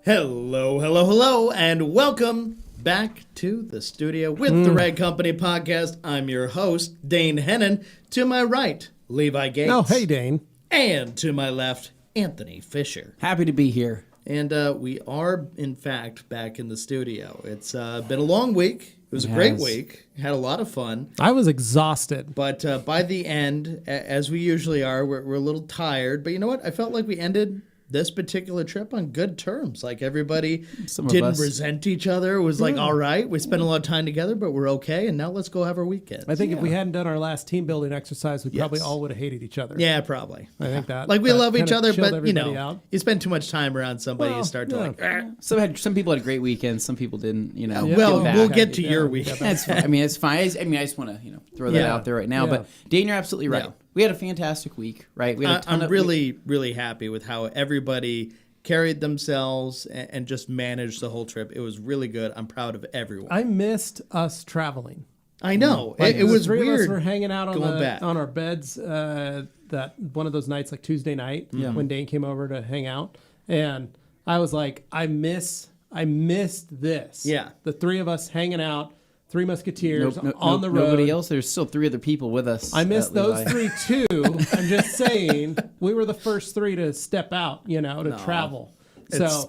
Hello, hello, hello, and welcome back to the studio with the Red Company podcast. I'm your host, Dane Hennon. To my right, Levi Gates. Oh, hey, Dane. And to my left, Anthony Fisher. Happy to be here. And we are, in fact, back in the studio. It's been a long week. It was a great week. Had a lot of fun. I was exhausted. But by the end, as we usually are, we're a little tired. But you know what? I felt like we ended this particular trip on good terms. Like everybody didn't resent each other. It was like, all right, we spent a lot of time together, but we're okay. And now let's go have our weekend. I think if we hadn't done our last team building exercise, we probably all would have hated each other. Yeah, probably. I think that. Like we love each other, but you know, out. you spend too much time around somebody, you start to like. Some people had great weekends. Some people didn't. You know. Well, we'll get to your weekend. That's fine. I mean, it's fine. I just want to throw that out there right now. But Dane, you're absolutely right. Yeah. We had a fantastic week, right? We had I'm really happy with how everybody carried themselves and just managed the whole trip. It was really good. I'm proud of everyone. I missed us traveling. I know. Like, it was three weird. of us were hanging out on our beds that one of those nights, like Tuesday night, when Dane came over to hang out, and I was like, I missed this. Yeah, the three of us hanging out. Three Musketeers on the road. Nobody else. There's still three other people with us. I missed those three too. I'm just saying we were the first three to step out, to travel. So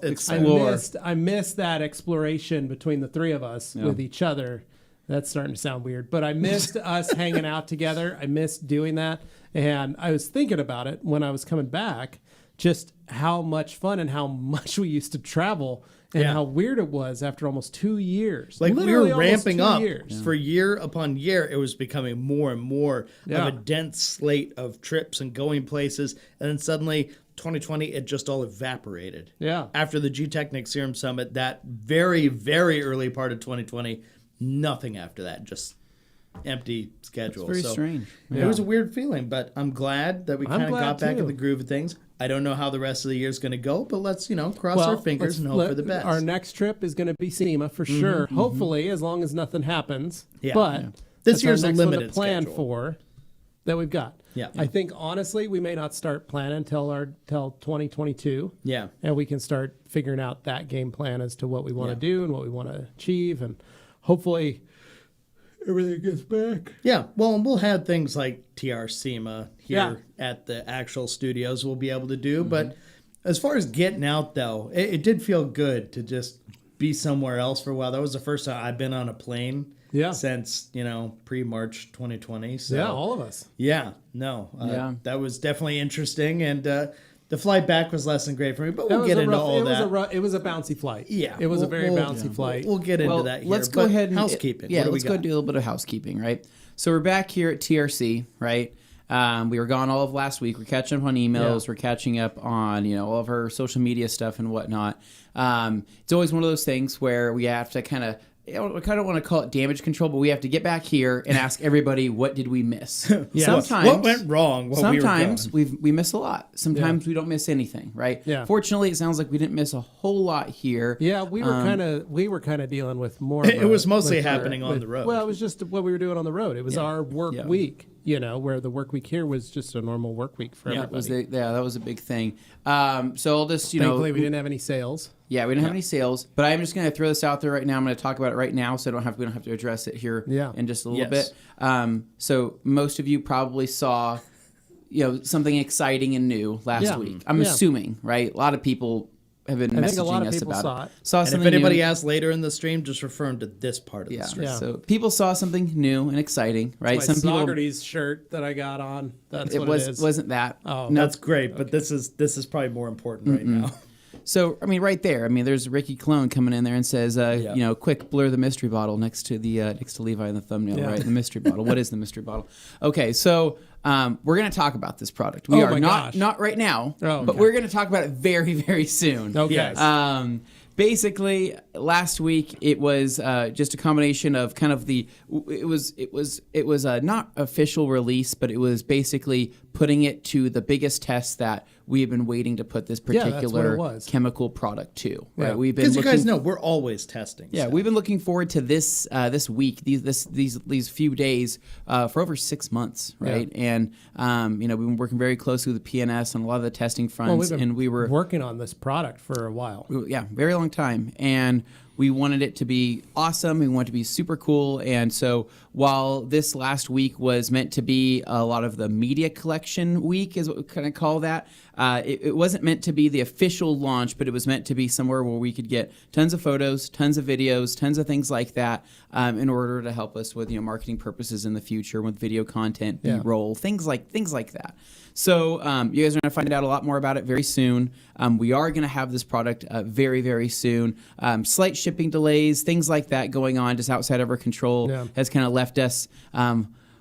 I missed that exploration between the three of us with each other. That's starting to sound weird, but I missed us hanging out together. I missed doing that, and I was thinking about it when I was coming back, just how much fun and how much we used to travel. And how weird it was after almost 2 years. Like literally we were ramping up for year upon year. It was becoming more and more of a dense slate of trips and going places. And then suddenly 2020, it just all evaporated. Yeah. After the G-Technic Serum Summit, that very, very early part of 2020, nothing after that. Just empty schedule. It's very strange. It was a weird feeling, but I'm glad that we kind of got back in the groove of things. I don't know how the rest of the year is going to go, but let's, cross our fingers and hope for the best. Our next trip is going to be SEMA for sure. Hopefully, as long as nothing happens. Yeah. But this year's a limited plan schedule for that we've got. Yeah. I think honestly, we may not start planning until 2022. Yeah. And we can start figuring out that game plan as to what we want to do and what we want to achieve, and hopefully everything gets back. Yeah, well, and we'll have things like TRC here at the actual studios we'll be able to do. But as far as getting out, though, it did feel good to just be somewhere else for a while. That was the first time I've been on a plane since, pre-March 2020. So, yeah, all of us. Yeah, that was definitely interesting. And the flight back was less than great for me, but we'll get into all that. It was a bouncy flight. Yeah. It was a very bouncy flight. We'll get into that here. Let's go ahead and housekeeping. Let's go do a little bit of housekeeping, right? So we're back here at TRC, right? We were gone all of last week. We're catching up on emails. We're catching up on, all of our social media stuff and whatnot. It's always one of those things where we have to kind of, I kind of want to call it damage control, but we have to get back here and ask everybody, what did we miss? Sometimes, what went wrong? Sometimes we miss a lot. Sometimes we don't miss anything, right? Yeah. Fortunately, it sounds like we didn't miss a whole lot here. Yeah, we were kind of dealing with more. It was mostly happening on the road. Well, it was just what we were doing on the road. It was our work week. Where the work week here was just a normal work week for everybody. That was a big thing. So I'll just, Thankfully, we didn't have any sales. Yeah, we didn't have any sales, but I'm just going to throw this out there right now. I'm going to talk about it right now, so we don't have to address it here in just a little bit. So most of you probably saw, something exciting and new last week. I'm assuming, right? A lot of people have been messaging us about it. Saw and if anybody asks later in the stream, just refer them to this part of the stream. Yeah. So people saw something new and exciting, right? Some Socrates shirt that I got on. That's what it is. Wasn't that? Oh, no, that's great, but this is probably more important right now. So, right there. There's Ricky Clone coming in there and says, quick blur the mystery bottle next to Levi in the thumbnail, right? The mystery bottle. What is the mystery bottle? Okay, so we're going to talk about this product. We are not right now, but we're going to talk about it very, very soon. Okay. Yes. Basically, last week it was just a combination of kind of it was a not official release, but it was basically putting it to the biggest test that we have been waiting to put this that's what it particular was. chemical product to. Right? Yeah. We've been Because you guys know we're always testing. Yeah, stuff. we've been looking forward to this this week, these few days for over 6 months, right? Yeah. And we've been working very closely with the PNS on a lot of the testing fronts, and we were working on this product for a while. Very long time, and we wanted it to be awesome. We wanted it to be super cool. And so while this last week was meant to be a lot of the media collection week, is what we kind of call that, it wasn't meant to be the official launch, but it was meant to be somewhere where we could get tons of photos, tons of videos, tons of things like that in order to help us with marketing purposes in the future with video content, B-roll, things like that. So you guys are going to find out a lot more about it very soon. We are going to have this product very, very soon. Slight shipping delays, things like that going on just outside of our control has kind of left us.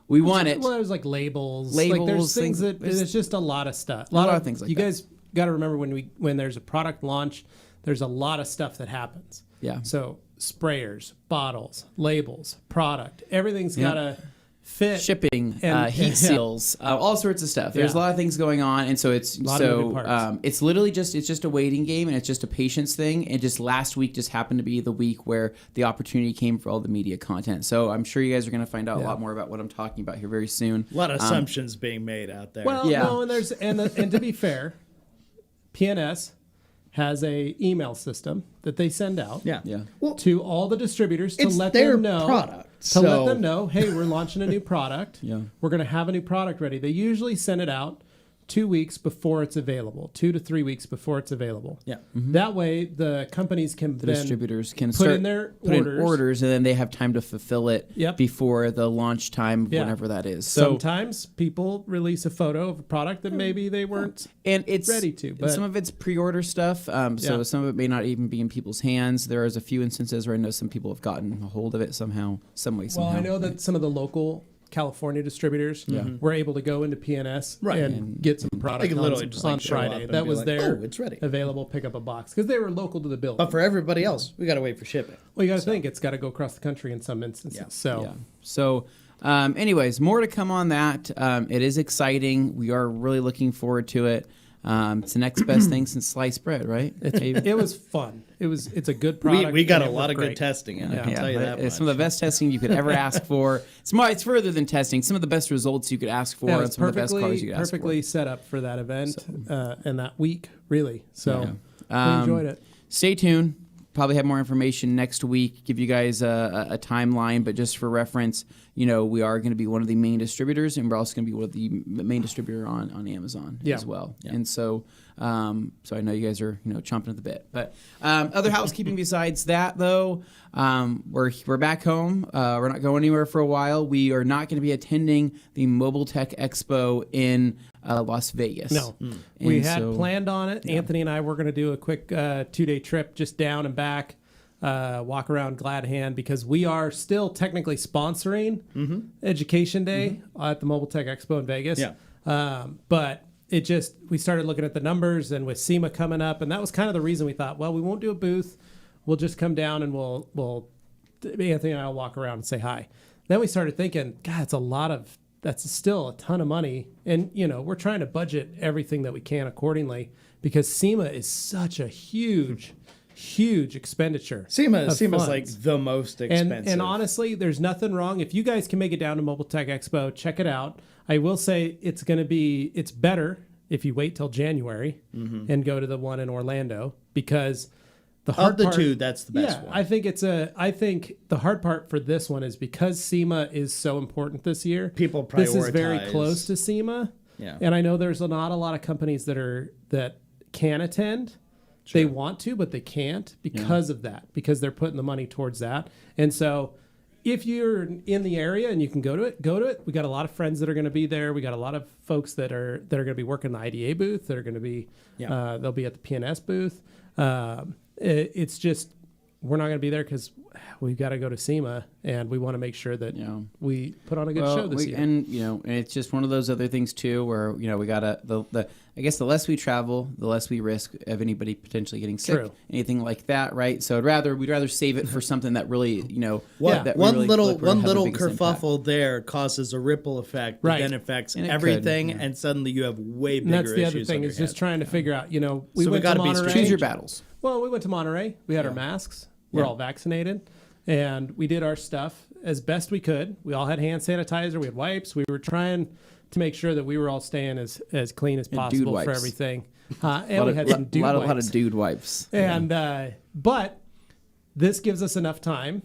We want it. Well, there's like labels. Like there's things that there's just a lot of stuff. A lot of things like that. You guys got to remember when there's a product launch, there's a lot of stuff that happens. Yeah. So sprayers, bottles, labels, product, everything's got to fit. Shipping, heat seals, all sorts of stuff. There's a lot of things going on, and so it's it's literally just a waiting game, and it's just a patience thing. And just last week just happened to be the week where the opportunity came for all the media content. So I'm sure you guys are going to find out a lot more about what I'm talking about here very soon. A lot of assumptions being made out there. Well, no, and to be fair, PNS has a email system that they send out to all the distributors to let them know product. Let them know, hey, we're launching a new product. We're going to have a new product ready. They usually send it out 2 weeks before it's available, 2 to 3 weeks before it's available. Yeah. Mm-hmm. That way, the companies can distributors can put in their orders, and then they have time to fulfill it before the launch time, whenever that is. So sometimes people release a photo of a product that maybe they weren't ready to. But some of it's pre-order stuff, so some of it may not even be in people's hands. There is a few instances where I know some people have gotten a hold of it somehow, some way, somehow. Well, I know that some of the local California distributors were able to go into PNS and get some product on Friday. That was it's ready. Available, pick up a box because they were local to the building. But for everybody else, we got to wait for shipping. Well, you got to think it's got to go across the country in some instances. So anyways, more to come on that. It is exciting. We are really looking forward to it. It's the next best thing since sliced bread, right? It was fun. It's a good product. We got a lot of good testing in. I can tell you that. It's some of the best testing you could ever ask for. It's further than testing. Some of the best results you could ask for, and some of the best cars you could ask for. Perfectly set up for that event and that week, really. So we enjoyed it. Stay tuned. Probably have more information next week. Give you guys a timeline, but just for reference, we are going to be one of the main distributors, and we're also going to be one of the main distributor on Amazon as well. Yeah. And so I know you guys are chomping at the bit. But other housekeeping besides that, though, we're back home. We're not going anywhere for a while. We are not going to be attending the Mobile Tech Expo in Las Vegas. No, we had planned on it. Yeah. Anthony and I were going to do a quick 2-day trip just down and back, walk around Glad Hand, because we are still technically sponsoring Education Day at the Mobile Tech Expo in Vegas. Yeah. But we started looking at the numbers, and with SEMA coming up, and that was kind of the reason we thought, well, we won't do a booth. We'll just come down and we'll Anthony and I will walk around and say hi. Then we started thinking, God, that's still a ton of money. And, we're trying to budget everything that we can accordingly, because SEMA is such a huge expenditure. SEMA's like the most expensive. And honestly, there's nothing wrong. If you guys can make it down to Mobile Tech Expo, check it out. I will say it's better if you wait till January and go to the one in Orlando, because the hard part, two, that's the best one. I think the hard part for this one is because SEMA is so important this year. People prioritize. This is very close to SEMA. Yeah. And I know there's not a lot of companies that can attend. Sure. They want to, but they can't because of that, because they're putting the money towards that. And so if you're in the area and you can go to it. We got a lot of friends that are going to be there. We got a lot of folks that are going to be working the IDA booth, that are going to be, they'll be at the PNS booth. It's just, we're not going to be there because we've got to go to SEMA, and we want to make sure that we put on a good show this year. And and it's just one of those other things too, where we got I guess the less we travel, the less we risk of anybody potentially getting sick, anything like that, right? So we'd rather save it for something that really, that one really little kerfuffle impact there causes a ripple effect that then affects everything, and suddenly you have way bigger issues. And that's the other thing is just trying to figure out. We went to Monterey. Choose your battles. Well, we went to Monterey. We had our masks. We're all vaccinated, and we did our stuff as best we could. We all had hand sanitizer. We had wipes. We were trying to make sure that we were all staying as clean as possible for everything. And we had some dude wipes. A lot of dude wipes. And but this gives us enough time.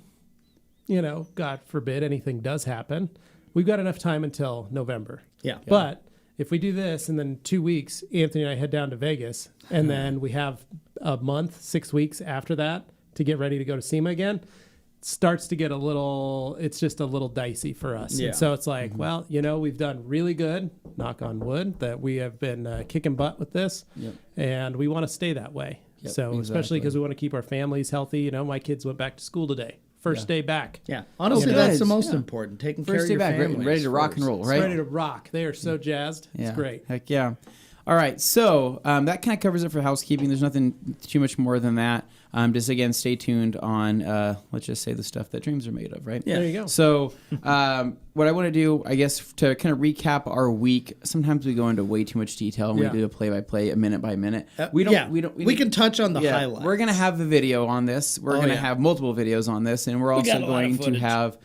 God forbid anything does happen. We've got enough time until November. Yeah. But if we do this and then 2 weeks, Anthony and I head down to Vegas, and then we have a month, 6 weeks after that to get ready to go to SEMA again, starts to get it's just a little dicey for us. Yeah. And so it's like, well, we've done really good, knock on wood, that we have been kicking butt with this, and we want to stay that way. So especially because we want to keep our families healthy. My kids went back to school today. First day back. Yeah. Honestly, that's the most important. Taking care of your families. Ready to rock and roll, right? Ready to rock. They are so jazzed. Yeah. It's great. Heck yeah. All right. So that kind of covers it for housekeeping. There's nothing too much more than that. Just again, stay tuned on, let's just say the stuff that dreams are made of, right? Yeah. There you go. So what I want to do, I guess, to kind of recap our week, sometimes we go into way too much detail and we do a play-by-play, a minute by minute. We can touch on the highlights. We're going to have a video on this. We're going to have multiple videos on this, and we're also going to have...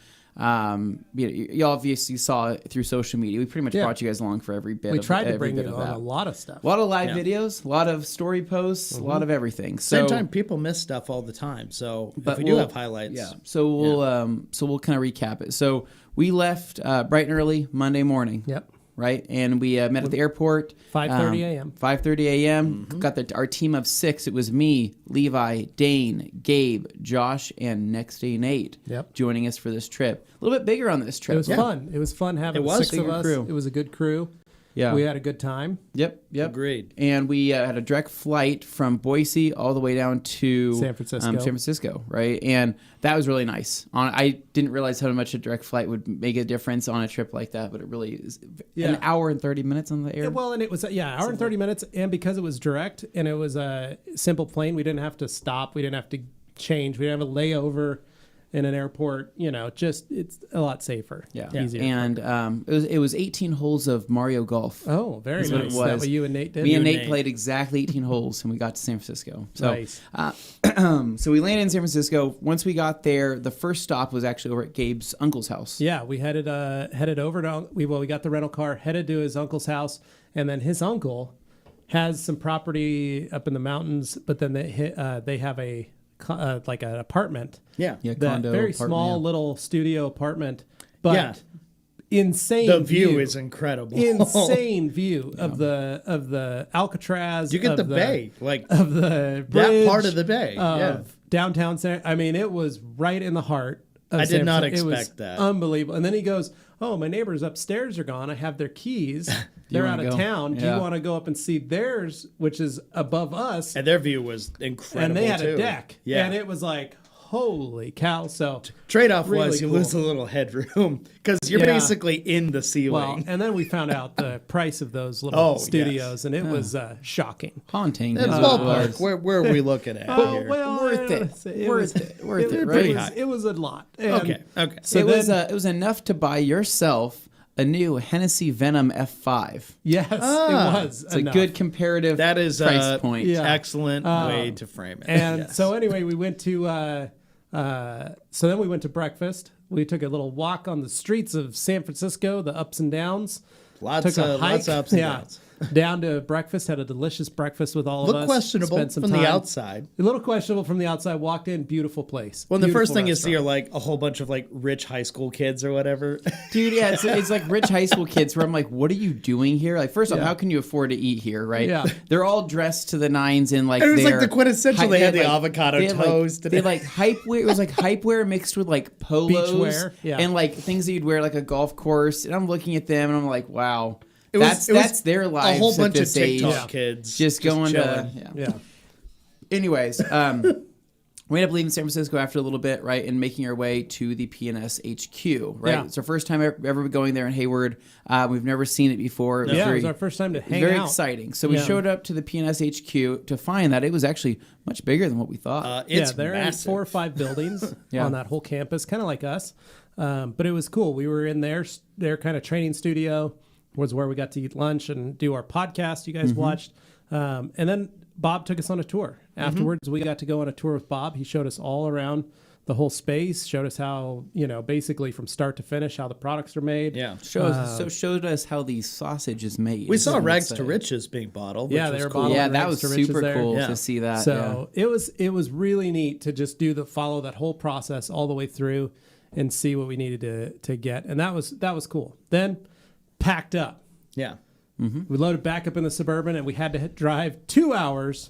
you obviously saw it through social media. We pretty much brought you guys along for every bit. We tried to every bring bit you of on that. a lot of stuff. A lot of live videos, a lot of story posts, a lot of everything. So, same time, people miss stuff all the time. So if we do have highlights, So we'll kind of recap it. So we left bright and early Monday morning. Yep. Right, and we met at the airport. 5:30 a.m. 5:30 a.m. Got our team of 6. It was me, Levi, Dane, Gabe, Josh, and next day Nate joining us for this trip. A little bit bigger on this trip. It was fun. It was fun having 6 of us. Crew. It was a good crew. Yeah, we had a good time. Yep. Agreed. And we had a direct flight from Boise all the way down to San Francisco. Right? And that was really nice. I didn't realize how much a direct flight would make a difference on a trip like that, but it really is. An hour and 30 minutes on the air. Well, and it was hour and 30 minutes, and because it was direct and it was a simple plane, we didn't have to stop, we didn't have to change, we didn't have a layover in an airport. It's a lot safer. Easier. And it was 18 holes of Mario Golf. Oh, very nice. Is that what you and Nate did? Me and Nate played exactly 18 holes, and we got to San Francisco. So, nice. So we landed in San Francisco. Once we got there, the first stop was actually over at Gabe's uncle's house. Yeah, we headed over to we got the rental car, headed to his uncle's house, and then his uncle has some property up in the mountains, but then they have like an apartment. Condo very apartment, small little studio apartment, but insane. The view is incredible. Insane view of the Alcatraz. You get the bay, of the bridge, that part of the bay, downtown San. I mean, it was right in the heart. I did not expect that. Unbelievable. And then he goes, "Oh, my neighbors upstairs are gone. I have their keys. They're out of town. Do you want to go up and see theirs, which is above us?" And their view was incredible. And they had a deck. Yeah. And it was like, holy cow. So trade-off really was you cool. lose a little headroom because you're basically in the ceiling. Well, and then we found out the price of those little studios, and it was shocking. Haunting. That's ballpark. Where are we looking at here? Well, worth it, right? It was a lot. Okay. So it was enough to buy yourself a new Hennessy Venom F5. Yes, it was. It's a good comparative price point. Excellent way to frame it. And so anyway, we went to then we went to breakfast. We took a little walk on the streets of San Francisco, the ups and downs. Lots of ups and downs. Down to breakfast, had a delicious breakfast with all of us. Look questionable from the outside. A little questionable from the outside. Walked in, beautiful place. Well, the first thing you see are like a whole bunch of like rich high school kids or whatever. Dude, yeah, it's like rich high school kids where I'm like, what are you doing here? Like, first off, how can you afford to eat here, right? Yeah. They're all dressed to the nines in like it was like the quintessential. They had the avocado toast. They had like hype wear. It was like hype wear mixed with like polos. Beachwear, and like things that you'd wear like a golf course. And I'm looking at them and I'm like, wow. That's their lives. A whole bunch at of this TikTok age. kids just going chilling. to. Anyways, we ended up leaving San Francisco after a little bit, right, and making our way to the PNS HQ, right? Yeah. It's our first time ever going there in Hayward. We've never seen it before. It was our first time to hang out. Very exciting. So we showed up to the PNS HQ to find that it was actually much bigger than what we thought. It's there massive. are 4 or 5 buildings on that whole campus, kind of like us. But it was cool. We were in their kind of training studio, was where we got to eat lunch and do our podcast you guys watched. And then Bob took us on a tour. Afterwards, we got to go on a tour with Bob. He showed us all around the whole space, showed us how, basically from start to finish, how the products are made. Yeah. Showed us how the sausage is made. We saw Rags to Riches being bottled. Yeah, which they was were cool. bottling Yeah, that Rags was to Riches super there. cool Yeah. to see that. So it was really neat to just follow that whole process all the way through and see what we needed to get. And that was cool. Then packed up. Yeah. We loaded back up in the Suburban, and we had to drive 2 hours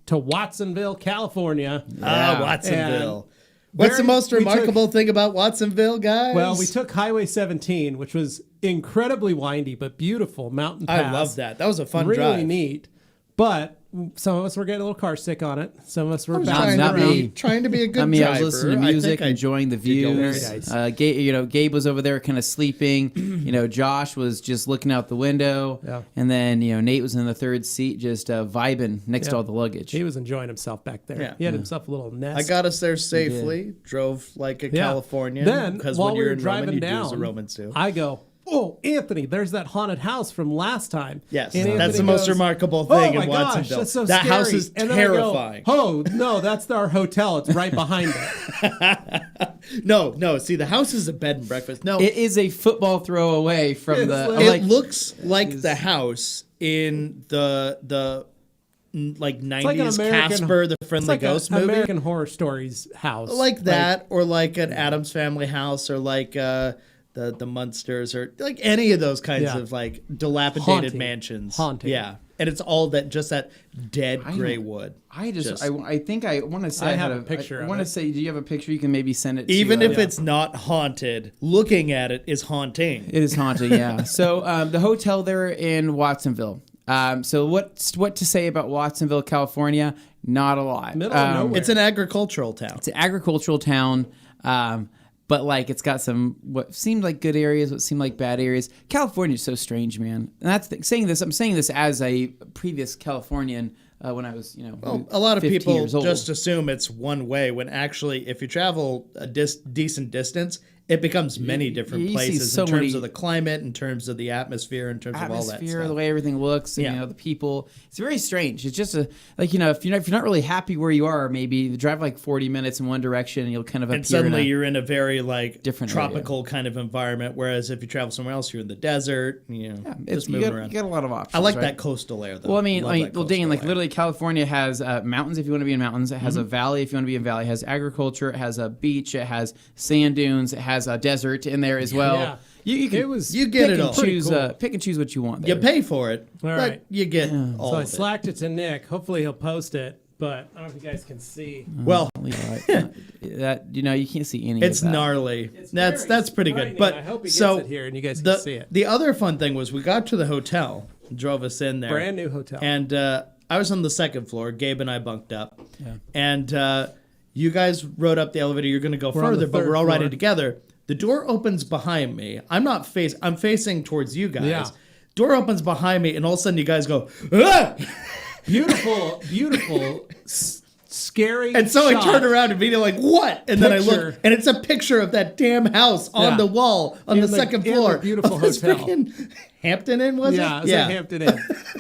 to Watsonville, California. Watsonville. What's the most we remarkable thing about Watsonville, guys? Well, we took Highway 17, which was incredibly windy but beautiful mountain pass. I love that. That was a fun really drive. neat. But some of us were getting a little car sick on it. Some of us were trying, Not me. trying to be a good I mean, driver. I was listening to music, enjoying the go views. very nice. Gabe was over there kind of sleeping. Josh was just looking out the window. Yeah. And then, Nate was in the third seat just vibing next to all the luggage. He was enjoying himself back there. Yeah. He had himself a little nest. I got us there safely. Drove like a Californian. Then, because while when we you're were in driving Roman, you down, do as a Roman too. I go, "Oh, Anthony, there's that haunted house from last time." Yes, And that's Anthony the most goes, remarkable thing "Oh in my gosh, Watsonville. that's so that scary." house is And then I go, terrifying. "Oh no, that's our hotel. It's right behind it." No. See, the house is a bed and breakfast. No, It is a football throw away from It's the. like- it looks like the house in the 90s like an American- Casper the Friendly It's like Ghost an movie. American Horror Stories house, Like that, or like an Addams Family house, or like the Munsters, or like any of those kinds Yeah. of like dilapidated Haunting. mansions. Haunting. Yeah. And it's all that dead gray wood. I think I want to say I have a picture I of want to it. say, do you have a picture? You can maybe send it. Even to, if it's not haunted, looking at it is haunting. it is haunting, yeah. So the hotel there in Watsonville. So what to say about Watsonville, California? Not a lot. Middle of nowhere. It's an agricultural town. It's an agricultural town, but like it's got some what seemed like good areas, what seemed like bad areas. California's so strange, man. And that's I'm saying this as a previous Californian when I was, Well, a lot of 15 people years old. just assume it's one way when actually, if you travel a decent distance, it becomes many different you see places so in terms many- of the climate, in terms of the atmosphere, in terms of all that atmosphere, stuff. the way everything looks, and, Yeah. the people. It's very strange. It's just if you're not really happy where you are, maybe drive like 40 minutes in one direction, and you'll kind of appear And suddenly in a, you're in a very different tropical kind of environment. Whereas if you travel somewhere else, you're in the desert. Just moving around. you got a lot of options. I like right? that coastal air, though. Well, I mean, Love that Dane, coastal air. literally, California has mountains if you want to be in mountains. It has a valley if you want to be in valley. It has agriculture. It has a beach. It has sand dunes. It has a desert in there as well. Yeah. You can You get it all. choose pick and choose what you want. You There. pay for it, but right. you get all So I of it. slacked it to Nick. Hopefully he'll post it, but I don't know if you guys can see. Well, That you can't see any. it's of that. gnarly. It's That's very pretty good. frightening. But I hope he gets so it here and you guys can see it. The other fun thing was we got to the hotel, drove us in there, Brand new hotel. and I was on the second floor. Gabe and I bunked up, and you guys rode up the elevator. You're going to go on the further, but third we're all floor. riding together. The door opens behind me. I'm facing towards you guys. Yeah. Door opens behind me, and all of a sudden you guys go, ah! Beautiful, scary. And so shot. I turned around and immediately like, what? And then I Picture. look, and it's a picture of that damn house on Yeah. the wall on In the the- second in the floor. beautiful of this hotel. freaking Hampton Inn, was Yeah, it? it's like Hampton Inn.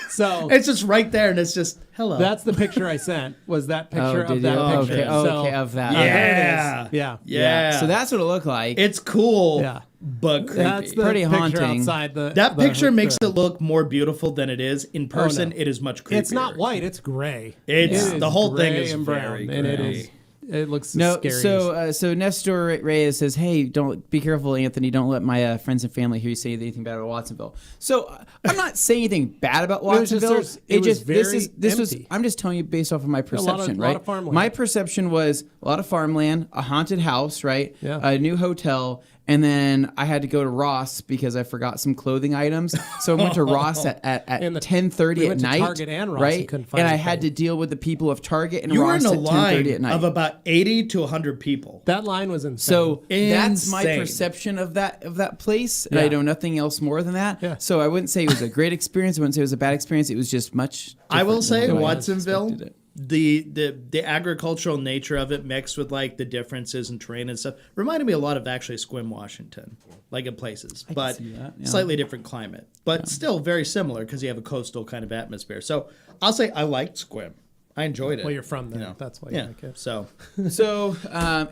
So It's just right there, and it's just, hello. that's the picture I sent. Was that picture did of that you? picture? Okay, So, okay, of that. there it Yeah. is. Yeah. yeah. So that's what it looked like. it's cool, Yeah. but creepy. That's the Pretty picture haunting. outside the. That the- picture makes the- it look more beautiful than it is. In person, no. it is much creepier. It's not white. It's gray. It's- It is the whole thing gray is and brown, very and it gray. is. It looks No, scary. so Nestor Reyes says, "Hey, don't be careful, Anthony. Don't let my friends and family hear you say anything bad about Watsonville." So I'm not saying anything bad about It was just- Watsonville. it was this very was. empty. I'm just telling you based off of my perception, lot right? of farmland. My perception was a lot of farmland, a haunted house, right? Yeah. A new hotel, And then I had to go to Ross because I forgot some clothing items. So I went to Ross at 10:30 at night. Target and Ross, right? And I had to deal with the people of Target and Ross at 10:30 at night. Of about 80 to 100 people. That line was insane. So that's my perception of that place. And I know nothing else more than that. Yeah. So I wouldn't say it was a great experience. I wouldn't say it was a bad experience. It was just much different. I will say than Watsonville, the agricultural nature of it mixed with like the differences in terrain and stuff reminded me a lot of actually Sequim, Washington, like in places, but slightly different climate, but still very similar because you have a coastal kind of atmosphere. So I'll say I liked Sequim. I enjoyed it. Well, you're from there. That's why you like it. So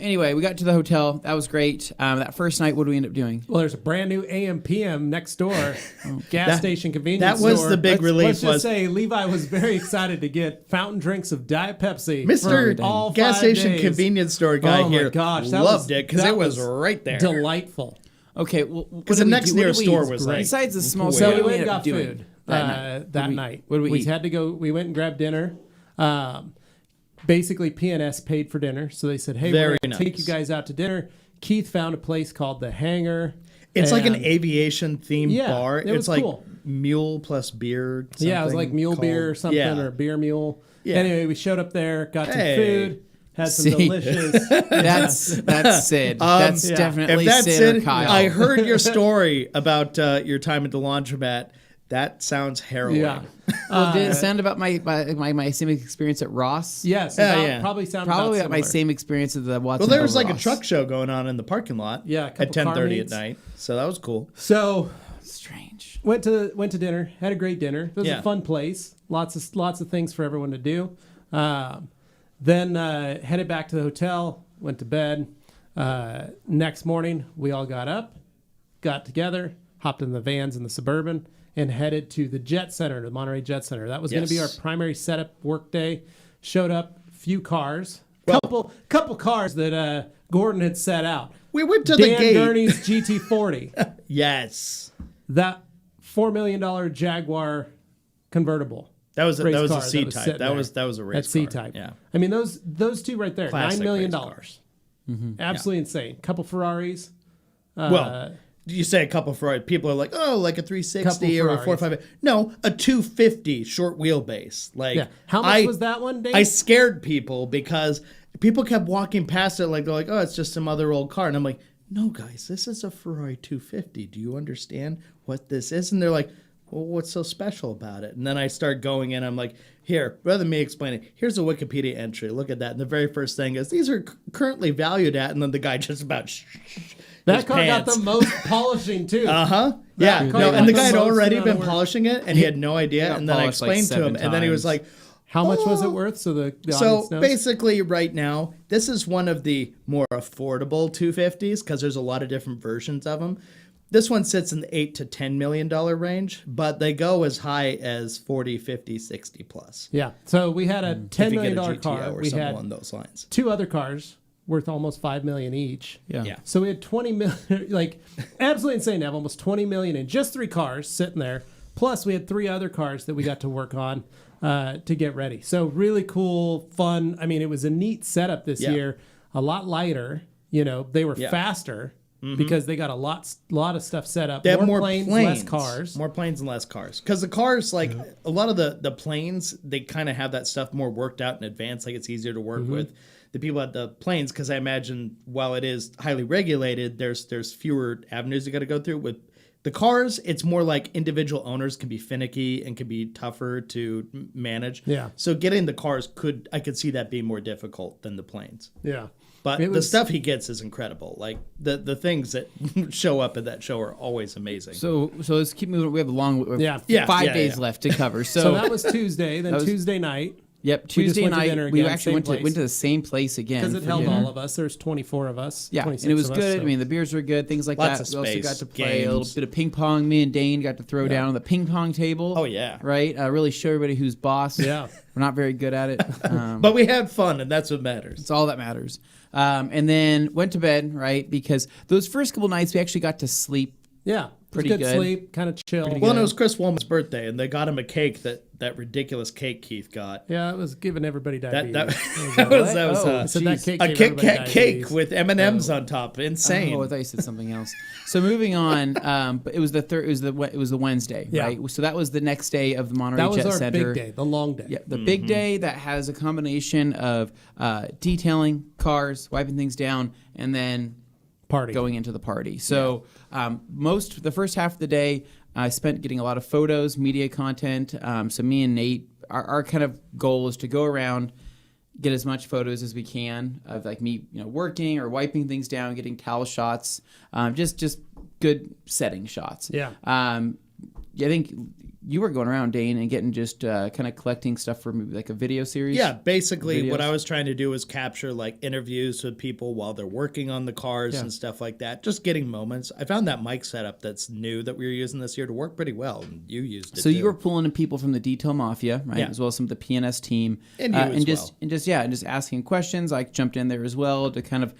anyway, we got to the hotel. That was great. That first night, what did we end up doing? Well, there's a brand new AM/PM next door, gas station convenience store. That was store. the big relief. Let's just say Levi was very excited to get fountain drinks of Diet Pepsi. Mr. All gas 5 station days. convenience store guy here gosh, loved it because it was right there. Delightful. Okay, well, because the next nearest store was like besides the small. So we went and got food that night. What did we eat? Had to go. We went and grabbed dinner. Basically, PNS paid for dinner, so they said, "Hey, we're going to take you guys out to dinner." Keith found a place called the Hangar. It's like an aviation themed bar. It's like cool. Mule plus beer. Yeah, it was like Mule beer or something, or Beer Mule. Yeah. Anyway, we showed up there, got some food, had some delicious. That's Sid. That's definitely Sid or Kyle. I heard your story about your time at the laundromat. That sounds harrowing. Yeah. Well, did it sound about my same experience at Ross? Yes. Probably about my same experience at the Watsonville. Well, there was like a truck show going on in the parking lot. Yeah, at 10:30 at night. So that was cool. So strange. Went to dinner. Had a great dinner. It was a fun place. Lots of things for everyone to do. Then headed back to the hotel. Went to bed. Next morning, we all got up, got together, hopped in the vans in the Suburban, and headed to the Jet Center, the Monterey Jet Center. That was going to be our primary setup work day. Showed up, few cars, couple cars that Gordon had set out. We went to the gate. Dan Gurney's GT40. Yes. That $4 million Jaguar convertible. That was a C-Type. That was a race car. C-Type. Yeah. I mean, those two right there, Classic $9 million. Mm-hmm. Absolutely insane. Couple Ferraris. You say a couple Ferrari. People are like, oh, like a 360 or a 458. No, a 250 short wheelbase. Like, how much was that one, Dane? I scared people because people kept walking past it like they're like, oh, it's just some other old car, and I'm like, no, guys, this is a Ferrari 250. Do you understand what this is? And they're like, well, what's so special about it? And then I start going in. I'm like, here, rather than me explain it, here's a Wikipedia entry. Look at that. And the very first thing is, these are currently valued at, and then the guy just about that car got the most polishing too. Yeah. No, and the guy had already been polishing it, and he had no idea. And then I explained to him, and then he was like, how much was it worth? So the audience knows? Basically, right now, this is one of the more affordable 250s because there's a lot of different versions of them. This one sits in the $8 to $10 million range, but they go as high as 40, 50, 60 plus. Yeah. So we had a $10 million car. We had along those lines. 2 other cars worth almost $5 million each. Yeah. So we had 20 million, like absolutely insane to have almost 20 million in just 3 cars sitting there. Plus we had 3 other cars that we got to work on to get ready. So really cool, fun. I mean, it was a neat setup this year. A lot lighter. You know, they were faster because they got a lot of stuff set up. They have more planes, less cars. More planes and less cars. Because the cars, like a lot of the planes, they kind of have that stuff more worked out in advance. Like it's easier to work with the people at the planes, because I imagine while it is highly regulated, there's fewer avenues you got to go through. With the cars, it's more like individual owners can be finicky and can be tougher to manage. Yeah. So getting the cars I could see that being more difficult than the planes. Yeah. But the stuff he gets is incredible. Like the things that show up at that show are always amazing. So let's keep moving. We have a long 5 days left to cover. So that was Tuesday. Then Tuesday night. Yep, Tuesday night we actually went to the same place again because it held all of us. There's 24 of us. Yeah, and it was good. I mean, the beers were good, things like that. We also got to play a little bit of ping pong. Me and Dane got to throw down on the ping pong table. Oh yeah, right. Really show everybody who's boss. Yeah, we're not very good at it, but we had fun, and that's what matters. It's all that matters. And then went to bed, right? Because those first couple nights we actually got to sleep. Yeah. Pretty good sleep, kind of chill. Well, and it was Chris Woolman's birthday, and they got him a cake that that ridiculous cake Keith got. Yeah, it was giving everybody diabetes. That was a Kit Kat cake with M&Ms on top. Insane. Oh, I thought you said something else. So moving on, but it was the Wednesday, right? So that was the next day of the Monterey Jet Center. That was our big day, the long day. Yeah, the big day that has a combination of detailing cars, wiping things down, and then going into the party. So the first half of the day, I spent getting a lot of photos, media content. So me and Nate, our kind of goal is to go around, get as much photos as we can of like me, working or wiping things down, getting towel shots, just good setting shots. Yeah. I think you were going around, Dane, and getting just kind of collecting stuff for maybe like a video series. Yeah, basically what I was trying to do was capture like interviews with people while they're working on the cars and stuff like that. Just getting moments. I found that mic setup that's new that we were using this year to work pretty well, and you used it. So you were pulling in people from the Detail Mafia, right, as well as some of the PNS team, and just asking questions. I jumped in there as well to kind of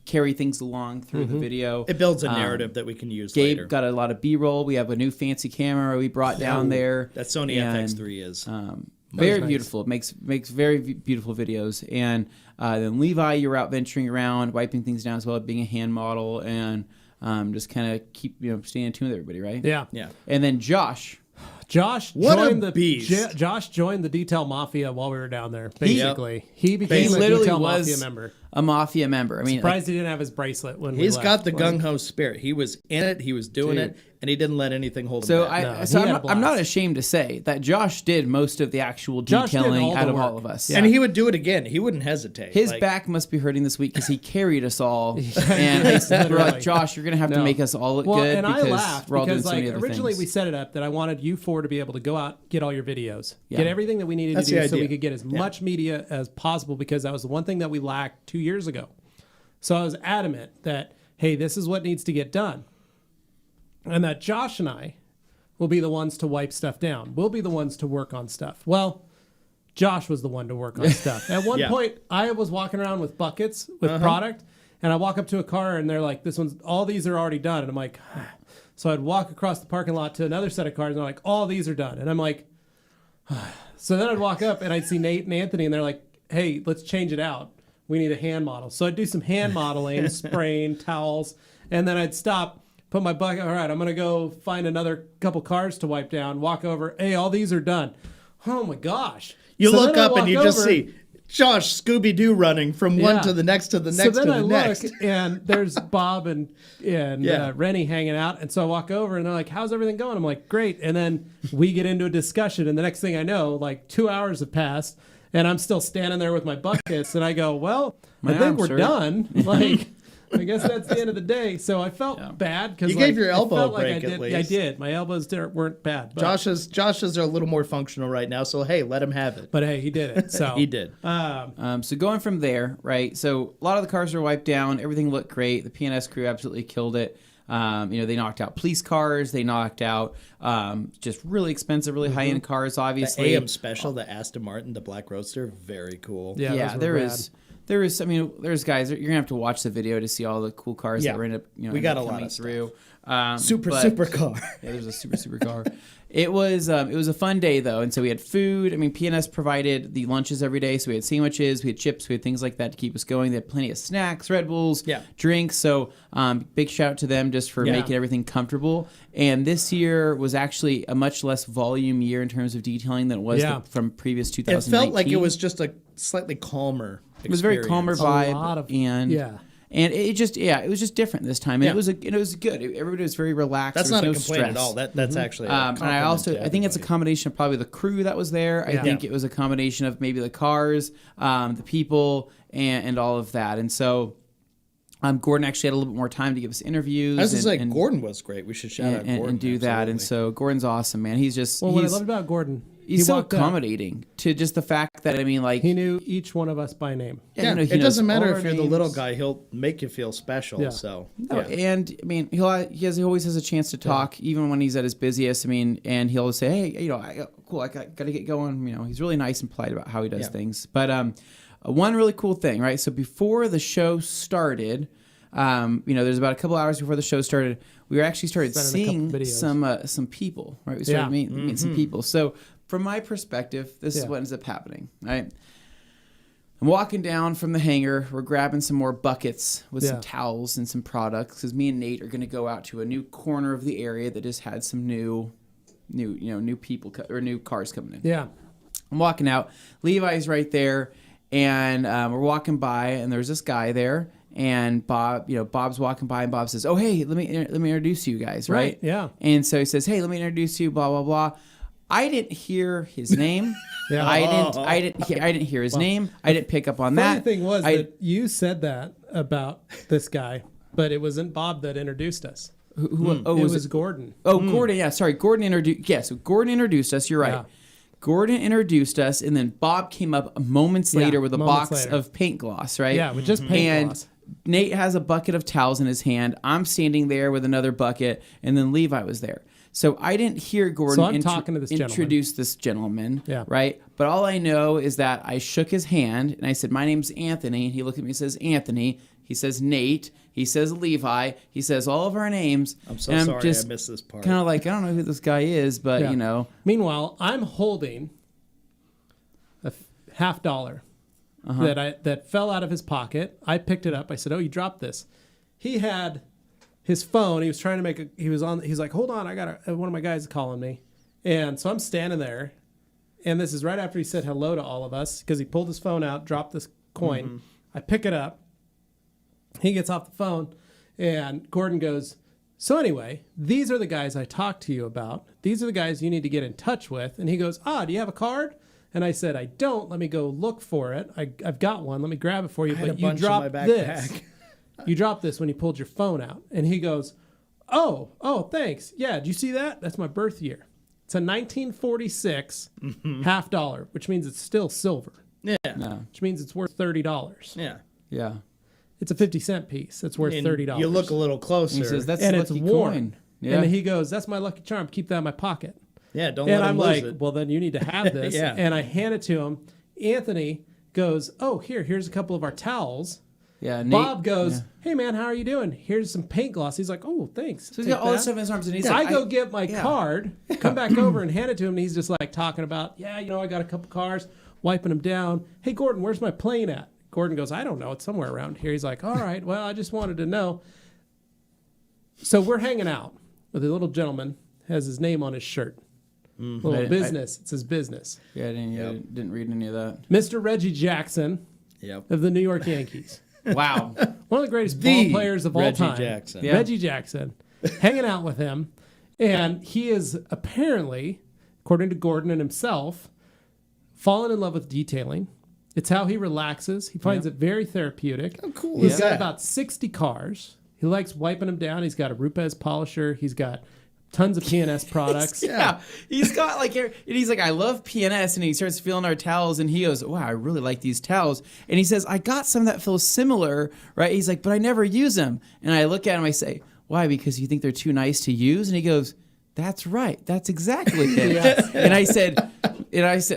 carry things along through the video. It builds a narrative that we can use Gabe later. got a lot of B-roll. We have a new fancy camera we brought down there. That Sony FX3 is. Very beautiful. It makes very beautiful videos. And then Levi, you were out venturing around, wiping things down as well, being a hand model, and just kind of keep staying in tune with everybody, right? Yeah. Yeah. And then Josh Joined the Detail Mafia while we were down there. Basically, he became a Detail Mafia member. A Mafia member. I mean, surprised he didn't have his bracelet when he's got the gung ho spirit. He was in it. He was doing it, and he didn't let anything hold him back. I'm not ashamed to say that Josh did most of the actual detailing out of all of us, and he would do it again. He wouldn't hesitate. His back must be hurting this week because he carried us all, and we're like, Josh, you're gonna have to make us all look good. And I laughed we're all because doing so many other originally things. we set it up that I wanted you four to be able to go out, get all your videos, get everything that we needed to do, so we could get as much media as possible, because that was the one thing that we lacked 2 years ago. So I was adamant that, hey, this is what needs to get done. And that Josh and I will be the ones to wipe stuff down. We'll be the ones to work on stuff. Well, Josh was the one to work on stuff. At one point, I was walking around with buckets with product, and I walk up to a car, and they're like, all these are already done. And I'm like, so I'd walk across the parking lot to another set of cars, and they're like, all these are done. And I'm like, so then I'd walk up, and I'd see Nate and Anthony, and they're like, hey, let's change it out. We need a hand model. So I'd do some hand modeling, spraying, towels, and then I'd stop, put my bucket. All right, I'm going to go find another couple cars to wipe down, walk over. Hey, all these are done. Oh, my gosh. You look up and you just see Josh Scooby-Doo running from one to the next to the next to the next. Look, and there's Bob and Rennie hanging out. And so I walk over, and they're like, how's everything going? I'm like, great. And then we get into a discussion, and the next thing I know, like 2 hours have passed. And I'm still standing there with my buckets, and I go, well, I think we're done. Like, I guess that's the end of the day. So I felt bad because you gave your elbow a break at least. I did. My elbows weren't bad. But Josh's are a little more functional right now, so hey, let him have it. But hey, he did it. So he did. So going from there, right? So a lot of the cars were wiped down. Everything looked great. The PNS crew absolutely killed it. They knocked out police cars. They knocked out just really expensive, really high-end cars, obviously. The AM Special, the Aston Martin, the Black Roadster, very cool. Yeah, there is, there's guys, you're going to have to watch the video to see all the cool cars that were we got a lot of through. Super car. Yeah, there's a super car. It was a fun day, though, and so we had food. I mean, PNS provided the lunches every day, so we had sandwiches, we had chips, we had things like that to keep us going. They had plenty of snacks, Red Bulls, drinks, so big shout out to them just for making everything comfortable. And this year was actually a much less volume year in terms of detailing than it was from previous 2019. It felt like it was just a slightly calmer experience. It was a very calmer vibe. And it was just different this time, and it was good. Everybody was very relaxed. That's not a complaint at all. That's actually. And I think it's a combination of probably the crew that was there. I think it was a combination of maybe the cars, the people, and all of that. And so, Gordon actually had a little bit more time to give us interviews. I was just like, Gordon was great. We should shout out Gordon and do that. And so Gordon's awesome, man. He's just what I loved about Gordon. He's so accommodating to just the fact that, I mean, like... He knew each one of us by name. It doesn't matter if you're the little guy. He'll make you feel special. So, And, I mean, he always has a chance to talk, even when he's at his busiest. I mean, and he'll say, hey, I got to get going. He's really nice and polite about how he does things. But one really cool thing, right? So before the show started... there's about a couple hours before the show started. We actually started seeing some people, right? We started meeting some people. So from my perspective, this is what ends up happening, right? I'm walking down from the hangar. We're grabbing some more buckets with some towels and some products because me and Nate are going to go out to a new corner of the area that just had some new people or new cars coming in. Yeah. I'm walking out. Levi's right there, and we're walking by, and there's this guy there, and Bob's walking by, and Bob says, "Oh, hey, let me introduce you guys, right?" Yeah. And so he says, "Hey, let me introduce you." Blah blah blah. I didn't hear his name. Yeah. I didn't hear his name. I didn't pick up on that. The thing was that you said that about this guy, but it wasn't Bob that introduced us. It was Gordon. Oh, Gordon. Yeah, sorry. Gordon introduced. Yeah, so Gordon introduced us. You're right. Yeah. Gordon introduced us, and then Bob came up moments later with a box of paint gloss, right? Yeah, with just paint gloss. Nate has a bucket of towels in his hand. I'm standing there with another bucket, and then Levi was there. So I didn't hear Gordon talking to this introduce this gentleman, yeah. right? But all I know is that I shook his hand, and I said, "My name's Anthony." And he looked at me and says, "Anthony." He says, "Nate." He says, "Levi." He says all of our names. I'm so sorry I missed this part. Kind of like, I don't know who this guy is, but, you know. Meanwhile, I'm holding a $50 that fell out of his pocket. I picked it up. I said, "Oh, you dropped this." He had his phone. He was trying to make he's like, "Hold on, I got one of my guys calling me." And so I'm standing there, and this is right after he said hello to all of us because he pulled his phone out, dropped this coin. Mm-hmm. I pick it up. He gets off the phone, and Gordon goes, "So anyway, these are the guys I talked to you about. These are the guys you need to get in touch with." And he goes, "Do you have a card?" And I said, "I don't. Let me go look for it. I've got one. Let me grab it for you." But you dropped this. You dropped this when you pulled your phone out. And he goes, oh, thanks. Yeah, did you see that? That's my birth year. It's a 1946 $50, which means it's still silver. Yeah. No. Which means it's worth $30. Yeah. Yeah. It's a 50-cent piece. It's worth $30. You look a little closer. He says, "That's and a it's lucky worn." coin. Yeah. And he goes, "That's my lucky charm. Keep that in my pocket." Yeah, don't and let him I'm lose like, it. "Well, then you need to have this." Yeah. And I hand it to him. Anthony goes, "Oh, here's a couple of our towels." Yeah, Nate, Bob goes, "Hey, man, how are you doing? Here's some paint gloss." He's like, "Oh, thanks." So he's got all this stuff in his arms, and he's I like, go get my card, come back over and hand it to him, and he's just like talking about, I got a couple cars, wiping them down. "Hey, Gordon, where's my plane at?" Gordon goes, "I don't know. It's somewhere around here." He's like, "All right, well, I just wanted to know." So we're hanging out with a little gentleman, has his name on his shirt. Little business. It says business. Yeah, I didn't read any of that. Mr. Reggie Jackson of the New York Yankees. Wow. One of the greatest ball players of all time. Jackson. Yeah. Reggie Jackson. Hanging out with him. And he is apparently, according to Gordon and himself, fallen in love with detailing. It's how he relaxes. He finds it very therapeutic. Oh, cool. He's got about 60 cars. He likes wiping them down. He's got a Rupes polisher. He's got tons of PNS products. He's got like, and he's like, "I love PNS," and he starts feeling our towels, and he goes, "Wow, I really like these towels." And he says, "I got some that feel similar," right? He's like, "But I never use them." And I look at him, I say, "Why? Because you think they're too nice to use?" And he goes, "That's right. That's exactly it." And I said,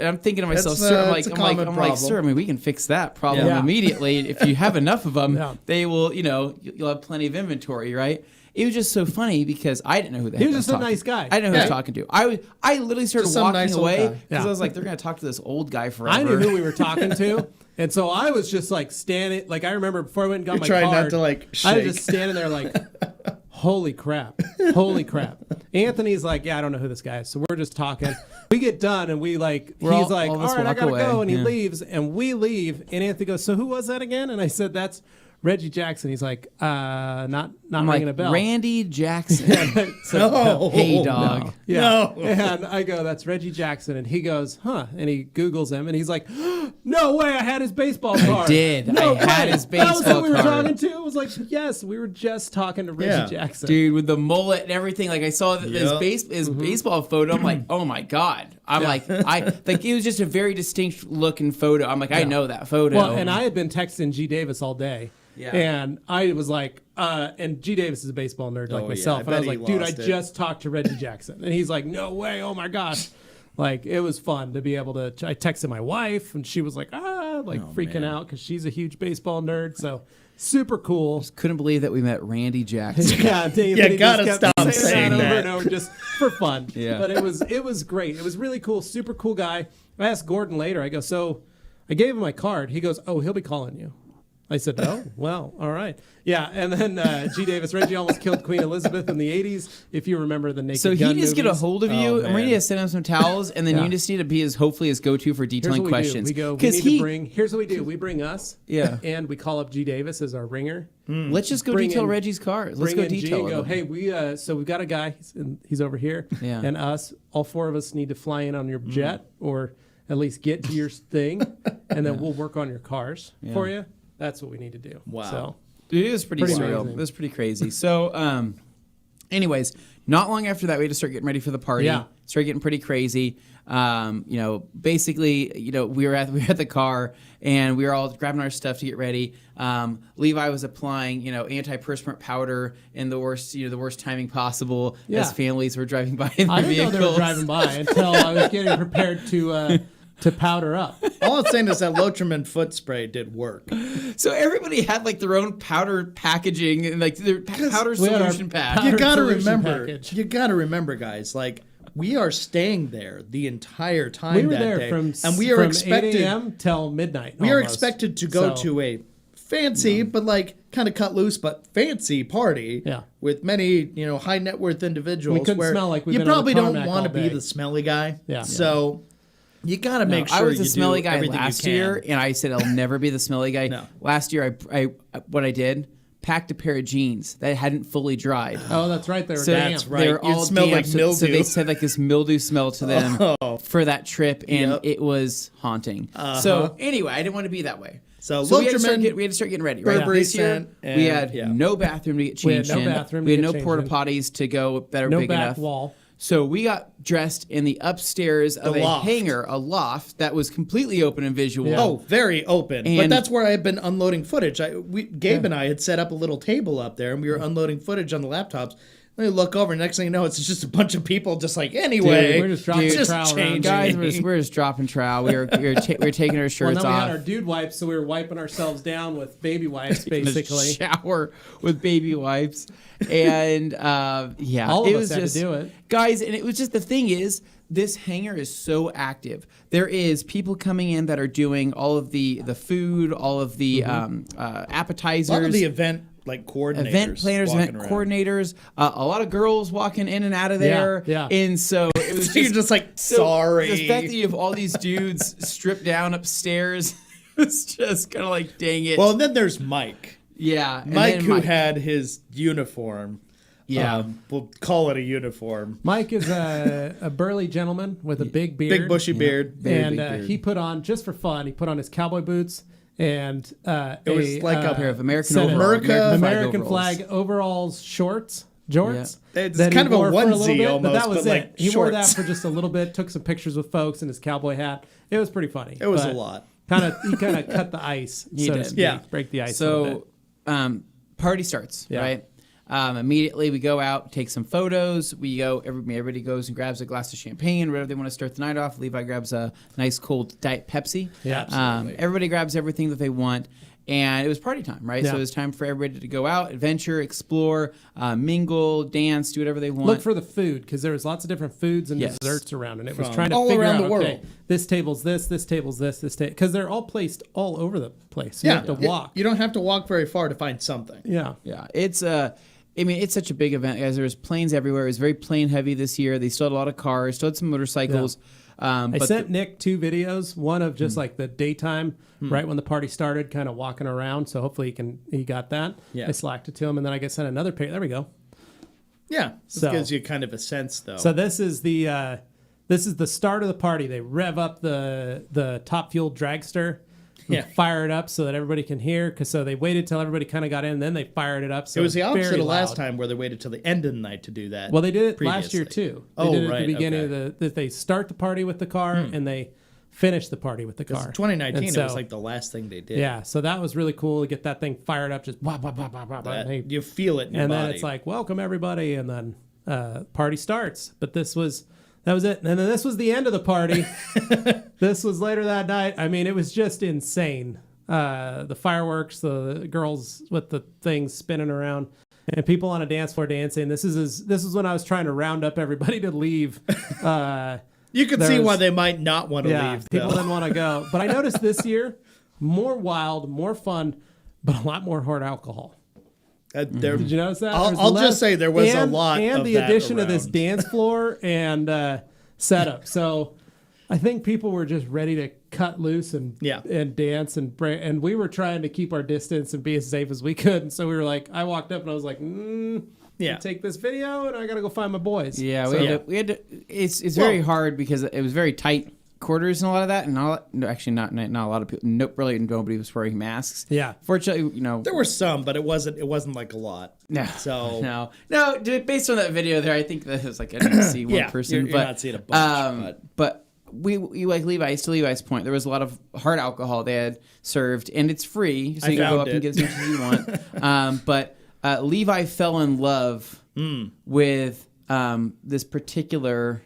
I'm thinking to myself, "Sir," I'm like, "Sir, I mean, we can fix that problem immediately. If you have enough of them, they will, you'll have plenty of inventory, right?" It was just so funny because I didn't know who the heck he was just a nice guy. I didn't know who I was talking to. I literally started walking away because I was like, they're going to talk to this old guy forever. I knew who we were talking to. And so I was just like standing, like I remember before I went and got my trying card. not to like shake. I was just standing there like, holy crap. Anthony's like, "Yeah, I don't know who this guy is." So we're just talking. We get done and he's like, "All right, I gotta go." And he leaves and we leave. And Anthony goes, "So who was that again?" And I said, "That's Reggie Jackson." He's like, not ringing a bell. Randy Jackson. So, hey, dog. No. Yeah. No. And I go, "That's Reggie Jackson." And he goes, "Huh." And he Googles him and he's like, "No way, I had his baseball card." I had his baseball card. That was who we were talking to? It was like, yes, we were just talking to Reggie Jackson. Dude, with the mullet and everything. Like I saw his baseball photo. I'm like, oh my God. It was just a very distinct looking photo. I'm like, I know that photo. Well, and I had been texting G. Davis all day. Yeah. And I was like, and G. Davis is a baseball nerd like myself. And I was like, "Dude, I just talked to Reggie Jackson." And he's like, "No way. Oh my gosh." Like, it was fun to be able to, I texted my wife and she was like, like freaking out because she's a huge baseball nerd. So super cool. Just couldn't believe that we met Randy Jackson. Yeah, Dave. You gotta stop saying over that. and over just for fun. Yeah. But it was great. It was really cool. Super cool guy. I asked Gordon later. I go, so I gave him my card. He goes, oh, he'll be calling you. I said, oh, well, all right. Yeah, and then G. Davis, Reggie almost killed Queen Elizabeth in the 80s, if you remember the Naked So Gun he just get a movies. hold of you, and we need to send him some towels, and then Yeah. you just need to be hopefully his go-to for detailing questions. We go, we need to bring, here's what we do. We bring us, Yeah. and we call up G. Davis as our ringer. Let's just go Bring detail in- Reggie's cars. Let's Bring go in G detail and go, them. hey, so we've got a guy, he's over here, Yeah. and us, all four of us need to fly in on your jet, or at least get to your thing, and then we'll work on your cars for you. That's what we need to do. Wow. So, Dude, it was pretty surreal. amazing. It was pretty crazy. So, anyways, not long after that, we had to start getting ready for the party. Yeah. Started getting pretty crazy. Basically, we were at the car and we were all grabbing our stuff to get ready. Levi was applying, antiperspirant powder in the worst timing possible as families were driving by in their I didn't vehicles. know they were driving by until I was getting prepared to powder up. All I'm saying is that Lotriman foot spray did work. So everybody had like their own powder packaging and like their powder we had our solution pack. powder You gotta solution remember. package. You gotta remember, guys. Like we are staying there the entire time We were that there day, from we are from expected. 8 a.m. till midnight. We are almost. expected to go So, to a fancy, but like kind of cut loose, but fancy party. Yeah. With many, high net worth individuals. We couldn't where smell like we've you been on probably the don't tarmac want to all be day. the smelly guy. Yeah. So you gotta make sure I was the you smelly do guy everything last you can. year, and I said I'll never be the smelly guy. No. Last year, I what I did, packed a pair of jeans that hadn't fully dried. Oh, that's right. They were So damp. That's right. They were You all smelled damp, like so they mildew. said like this mildew smell to them for that trip, and Yep. it was haunting. So anyway, I didn't want to be that way. So we had to start Lotriman, we had to start getting ready. Right Burberry this year, scent, we and- had no bathroom to get We had changed no in. bathroom to We had get no changed porta in. potties to go that are No big back enough. wall. So we got dressed in the upstairs of The a loft. hangar, a loft that was completely open and visual. Yeah. Oh, very open. But And- that's where I had been unloading footage. Gabe and I had set up a little table up there, and we were unloading footage on the laptops. Then we look over, next thing you know, it's just a bunch of people just like, anyway. Dude, we're just dropping just trowel around. changing. Guys, we're just dropping trowel. We were taking our Well, shirts then we off. had our dude wipes, so we were wiping ourselves down with baby wipes, in the basically. shower with baby wipes, and yeah, All of it us was had to just do it. guys. And it was just the thing is, this hangar is so active. There is people coming in that are doing all of the food, all of the appetizers, A lot of the event coordinators. event planners, walking event around. coordinators, a lot of girls walking in and out of there. Yeah. And so it was So you're just like, sorry. The fact that you have all these dudes stripped down upstairs, it's just kind of like, dang it. Well, and then there's Mike. Yeah. and Mike, then who had his uniform. Yeah. We'll call it a uniform. Mike is a burly gentleman with a big beard. Big bushy beard. Very and big beard. he put on, just for fun, he put on his cowboy boots and It was like a pair of American set of overalls. American flag overalls, jorts. It's that he kind of a wore for onesie little bit, almost, but that was but it. like He wore that shorts. for just a little bit, took some pictures with folks in his cowboy hat. It was pretty funny. It was a lot. He kind of cut the ice, He so to did. speak, Yeah. break the ice a little So, bit. party starts, Yeah. right? Immediately we go out, take some photos. We go, everybody goes and grabs a glass of champagne, whatever they want to start the night off. Levi grabs a nice cold Diet Pepsi. Yeah, absolutely. Everybody grabs everything that they want. And it was party time, right? Yeah. So it was time for everybody to go out, adventure, explore, mingle, dance, do whatever they want. Look for the food, because there was lots of different foods and Yes. desserts around, and it was From trying to all figure around out, the world. okay, this table's this table's this because they're all placed all over the place. You have to walk. You don't have to walk very far to find something. Yeah. Yeah, it's it's such a big event, guys. There was planes everywhere. It was very plane heavy this year. They still had a lot of cars, still had some motorcycles. I But sent Nick 2 videos, one of just like the daytime, right when the party started, kind of walking around. So hopefully he got that. Yeah. I slacked it to him, and then I sent another page. There we go. Yeah. This So- gives you kind of a sense, though. So this is the start of the party. They rev up the top fuel dragster. Yeah. Fire it up so that everybody can hear. So they waited till everybody kind of got in, then they fired it up. So it was the it's opposite very of last loud. time where they waited till the end of the night to do that. Well, they did it last year previously. too. They Oh, did it at right, the beginning okay. of that they start the party with the car and they finish the party with the car. 2019, And it so- was like the last thing they did. Yeah, so that was really cool to get that thing fired up, just blah, blah, blah, blah, blah, blah. That- And, they- you feel it in your and body. then it's like, welcome everybody, and then party starts. But this was That was it. And then this was the end of the party. This was later that night. I mean, it was just insane. The fireworks, the girls with the things spinning around, and people on a dance floor dancing. This is when I was trying to round up everybody to leave. You could see why they might not want to leave. People didn't want to go. But I noticed this year, more wild, more fun, but a lot more hard alcohol. Did you notice that? I'll just say there was a lot and of the that addition around. of this dance floor and setup. So I think people were just ready to cut loose and dance and we were trying to keep our distance and be as safe as we could. And so we were like, I walked up and I was like, take this video and I got to go find my boys. Yeah, so, we had to. It's very hard because it was very tight quarters and a lot of that, and not a lot of people. Really, nobody was wearing masks. Yeah, fortunately, there were some, but it wasn't like a lot. No, so no. Based on that video there, I think that was like I didn't see one person, you're not seeing a bunch. But we like Levi's. To Levi's point, there was a lot of hard alcohol they had served, and it's free, so you can go up and get as much as you want. But Levi fell in love with this particular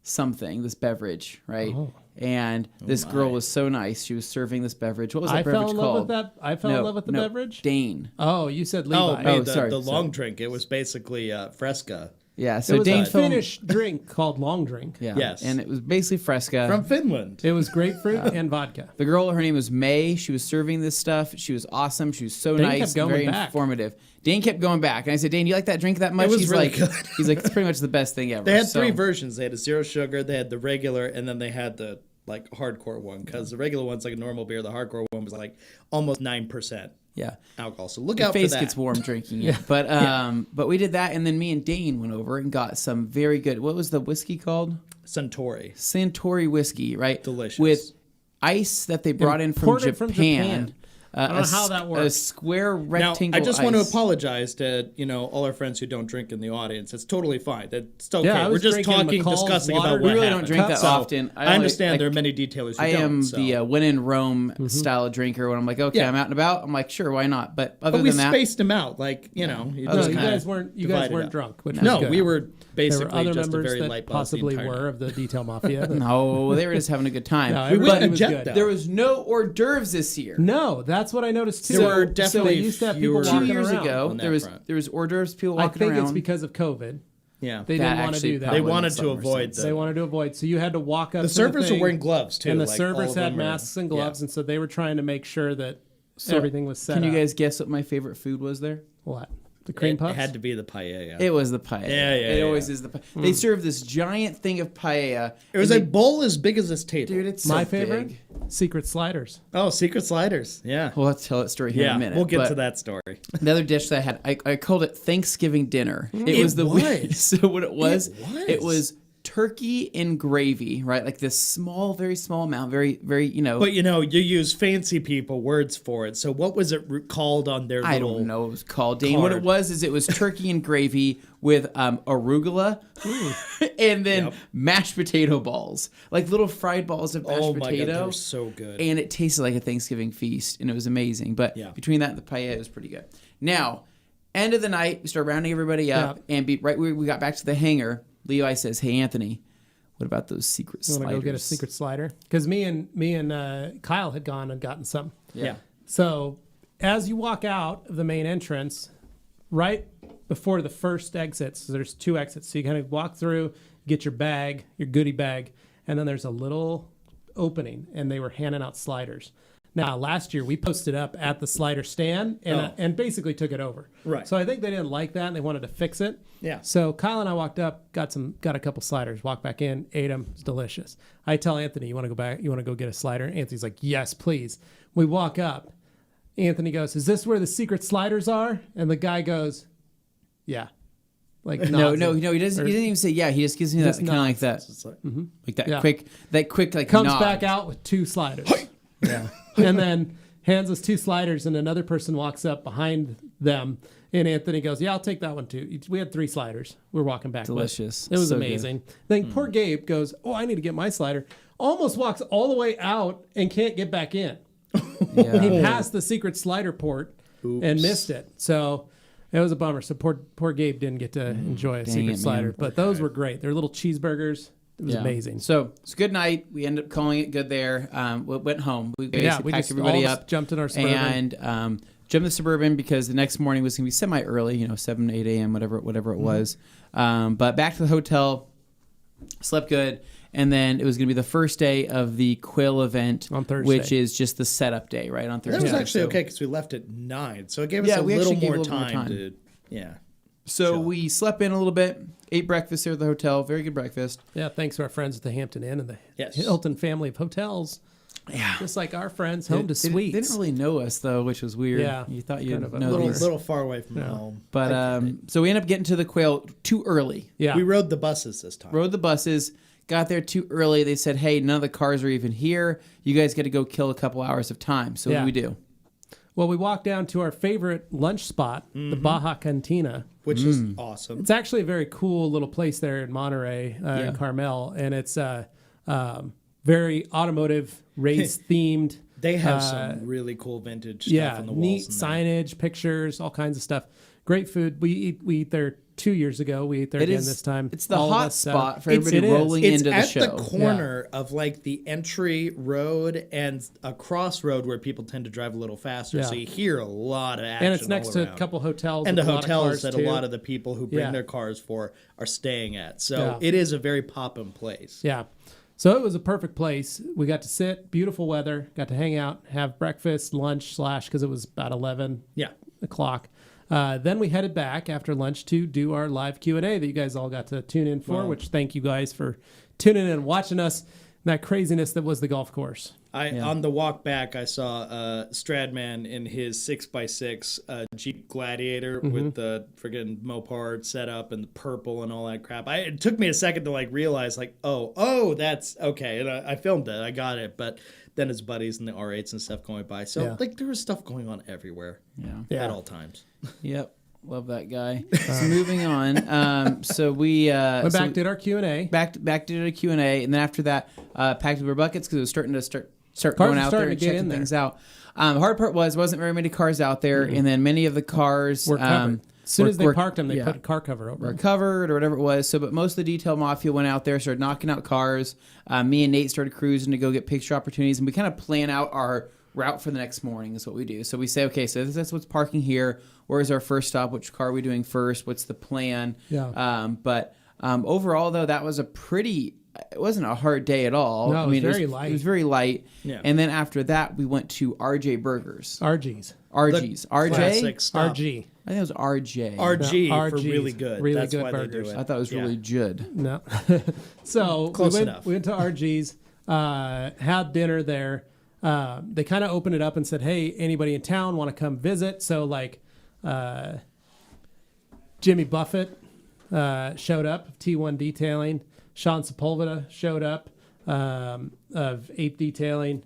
this beverage, right? Oh. And this girl was so nice. She was serving this beverage. What was that beverage called? I fell in love with the beverage? Dane. Oh, you said Levi. The long drink. It was basically Fresca. Yeah, so it was Dane a Finnish drink called long drink. Yeah. Yes. And it was basically Fresca. From Finland. It was grapefruit and vodka. The girl, her name was May. She was serving this stuff. She was awesome. She was so Dane nice. kept going very back. Informative. Dane kept going back. And I said, Dane, you like that drink that much? It was he's really like, good. He's like, it's pretty much the best thing ever. They had three versions. They had a zero sugar, they had the regular, and then they had the like hardcore one. Because the regular one's like a normal beer. The hardcore one was like almost 9%. Yeah, alcohol. So look out for that. Your face gets warm drinking it. But we did that, and then me and Dane went over and got some very good. What was the whiskey called? Suntory whiskey, right? Delicious. With ice that they brought in from Japan. I don't know how that works. A square rectangle. Now, I just want to apologize to all our friends who don't drink in the audience. It's totally fine. It's okay. Yeah, we're just discussing about what we really happened. don't drink that often. I understand there are many detailers who I am the when in Rome style drinker. When I'm like, okay, I'm out and about. I'm like, sure, why not? But other than that, we spaced them out. Like you guys weren't drunk. Which no, was good. we were basically there were other just members a very that light possibly were of the detail mafia. No, they were just having a good time. No, was good. There was no hors d'oeuvres this year. No, that's what I noticed too. There were definitely they used to have people fewer- walking 2 years around ago, on that there was front. hors d'oeuvres, people I walking think around. it's because of COVID. Yeah, They didn't want to do that. They probably wanted makes to a lot more avoid sense. that. They wanted to avoid. So you had to walk up. The to servers thing, were wearing gloves too, and the like, servers all of had them are- masks and gloves, and so they were trying to make sure that So, everything was set Can you up. guys guess what my favorite food was there? What? The cream puffs? It had to be the paella. It was the paella. It always is the paella. They served this giant thing of paella. It was a bowl as big as this table. Dude, it's My so favorite? big. Secret sliders. Oh, secret sliders. Yeah. Well, let's tell that story here in a minute. We'll get but to that story. The other dish that I had, I called it Thanksgiving dinner. It was. So what it was It was. turkey and gravy, right? Like this small, very small amount, very, very, But you use fancy people words for it. So what was it called on their I little... don't know what it was called, Dane. What it was is it was turkey and gravy with arugula and then mashed potato balls. Like little fried balls of mashed Oh potato. my God, they were so good. And it tasted like a Thanksgiving feast, and it was amazing. But between that and the paella, it was pretty good. Now, end of the night, we start rounding everybody up, and right when we got back to the hangar, Levi says, "Hey, Anthony, what about those secret sliders?" You want to go get a secret slider? Because me and Kyle had gone and gotten some. Yeah. So as you walk out of the main entrance, right before the first exit, so there's 2 exits. So you kind of walk through, get your bag, your goodie bag, and then there's a little opening, and they were handing out sliders. Now, last year, we posted up at the slider stand and basically took it over. Right. So I think they didn't like that, and they wanted to fix it. Yeah. So Kyle and I walked up, got a couple sliders, walked back in, ate them. It's delicious. I tell Anthony, you want to go back? You want to go get a slider? Anthony's like, yes, please. We walk up. Anthony goes, is this where the secret sliders are? And the guy goes, yeah. Like No, he doesn't. He doesn't even say yeah. He just gives me that kind of like that, like that quick like comes nod. back out with 2 sliders. Yeah. And then hands us 2 sliders, and another person walks up behind them, and Anthony goes, yeah, I'll take that one too. We had 3 sliders. We're walking back. Delicious. It was So amazing. Then poor Gabe goes, oh, I need to get my slider. Almost walks all the way out and can't get back in. Yeah. He passed the secret slider port and missed it. So it was a bummer. So poor Gabe didn't get to enjoy a secret it, slider. man. But those were great. They're little cheeseburgers. It was amazing. So it's a good night. We ended up calling it good there. We went home. We basically packed everybody up, jumped in our Suburban, and jumped the Suburban because the next morning was going to be semi early. 7, 8 a.m. whatever it was. But back to the hotel, slept good. And then it was going to be the first day of the Quail event on Thursday, which is just the setup day, right, on Thursday. That was actually okay because we left at 9, so it gave us a little more time to, So chill. we slept in a little bit, ate breakfast there at the hotel, very good breakfast. Yeah, thanks to our friends at the Hampton Inn and the Yes. Hilton family of hotels. Yeah, just like our friends, home to suites. They didn't really know us though, which was weird. Yeah, you thought you'd kind of know a these. little far away from home. But so we ended up getting to the Quail too early. Yeah, we rode the buses this time. Rode the buses. Got there too early. They said, hey, none of the cars are even here. You guys got to go kill a couple hours of time. So what do we do? Well, we walked down to our favorite lunch spot, the Baja Cantina. Which is awesome. It's actually a very cool little place there in Monterey, in Carmel. And it's very automotive, race themed. They have some really cool vintage stuff on the walls. Neat signage, pictures, all kinds of stuff. Great food. We eat there 2 years ago. We ate there again this time. It's the hot spot for everybody rolling into the show. It's at the corner of like the entry road and a crossroad where people tend to drive a little faster. So you hear a lot of action. And it's next to a couple hotels. And with the a lot of hotels cars that too. a lot of the people who bring their cars for are staying at. So it is a very poppin' place. Yeah. So it was a perfect place. We got to sit, beautiful weather, got to hang out, have breakfast, lunch / because it was about 11 o'clock. Then we headed back after lunch to do our live Q&A that you guys all got to tune in for, which thank you guys for tuning in and watching us in that craziness that was the golf course. On the walk back, I saw Stradman in his 6x6 Jeep Gladiator with the friggin' Mopar setup and the purple and all that crap. It took me a second to like realize like, oh, that's okay. And I filmed it. I got it. But then his buddies and the R8s and stuff going by. So like there was stuff going on everywhere at all times. Yep. Love that guy. So moving on. So we went back, did our Q&A. Back did a Q&A. And then after that, packed up our buckets because it was starting to start going out there and checking things out. The hard part wasn't very many cars out there, and then many of the cars were covered. As soon as they parked them, they put a car cover over them. Or covered or whatever it was. So, but most of the detail mafia went out there, started knocking out cars. Me and Nate started cruising to go get picture opportunities, and we kind of plan out our route for the next morning is what we do. So we say, okay, so that's what's parking here. Where's our first stop? Which car are we doing first? What's the plan? Yeah. But overall, though, that was it wasn't a hard day at all. No, it was very light. It was very light. Yeah. And then after that, we went to RJ Burgers. RG's. RG's. RJ? Classic stuff. RG. I think it was RJ. RG No, for RG's. really good. Really That's good why burgers. they do I it. thought it was really good. No. So Close we enough. went to RG's, had dinner there. They kind of opened it up and said, hey, anybody in town want to come visit? So like Jimmy Buffett showed up of T1 Detailing. Sean Sepulveda showed up of Ape Detailing.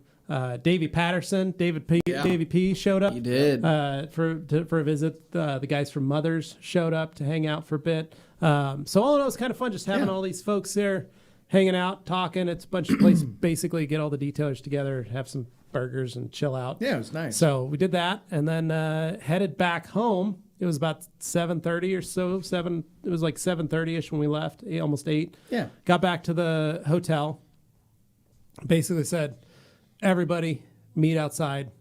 Davey Patterson, Davey P showed up. He did. For a visit. The guys from Mothers showed up to hang out for a bit. So all in all, it was kind of fun just having all these folks there hanging out, talking. It's a bunch of places, basically get all the detailers together, have some burgers and chill out. Yeah, it was nice. So we did that and then headed back home. It was about 7:30 or so. It was like 7:30ish when we left, almost 8. Yeah. Got back to the hotel. Basically said, everybody meet outside.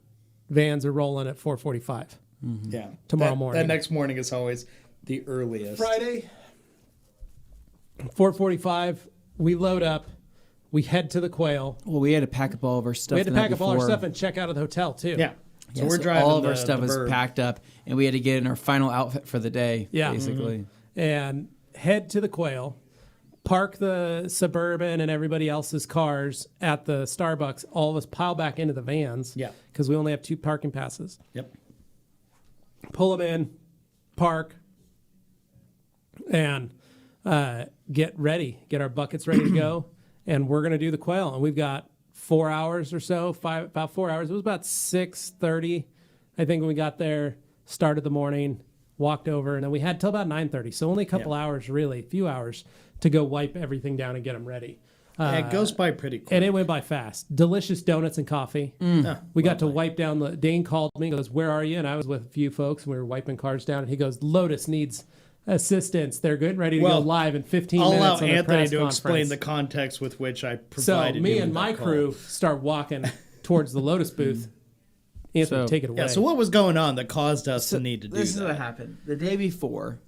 Vans are rolling at 4:45. Yeah. Tomorrow morning. That next morning is always the earliest. Friday, 4:45. We load up. We head to the Quail. Well, we had to pack up all of our stuff. We had to pack up all our stuff and check out of the hotel too. Yeah. So Yeah, we're so driving. all of our stuff the was Bird. packed up, and we had to get in our final outfit for the day. Yeah. Basically. And head to the Quail. Park the Suburban and everybody else's cars at the Starbucks. All of us pile back into the vans. Yeah. Because we only have 2 parking passes. Yep. Pull them in, park, and get ready. Get our buckets ready to go. And we're going to do the Quail. And we've got 4 hours or so, about 4 hours. It was about 6:30, I think, when we got there, started the morning, walked over, and then we had till about 9:30. So only a couple hours, really, a few hours to go wipe everything down and get them ready. It goes by pretty quick. And it went by fast. Delicious donuts and coffee. We got to wipe down Dane called me and goes, where are you? And I was with a few folks and we were wiping cars down. And he goes, Lotus needs assistants. They're good, ready to go live in 15 I'll minutes. allow on the Anthony press to conference. explain the context with which I So provided. me you and with my that call. crew start walking towards the Lotus booth. Anthony, take it away. Yeah. So what was going on that caused us to need to do that? This is what happened. The day before,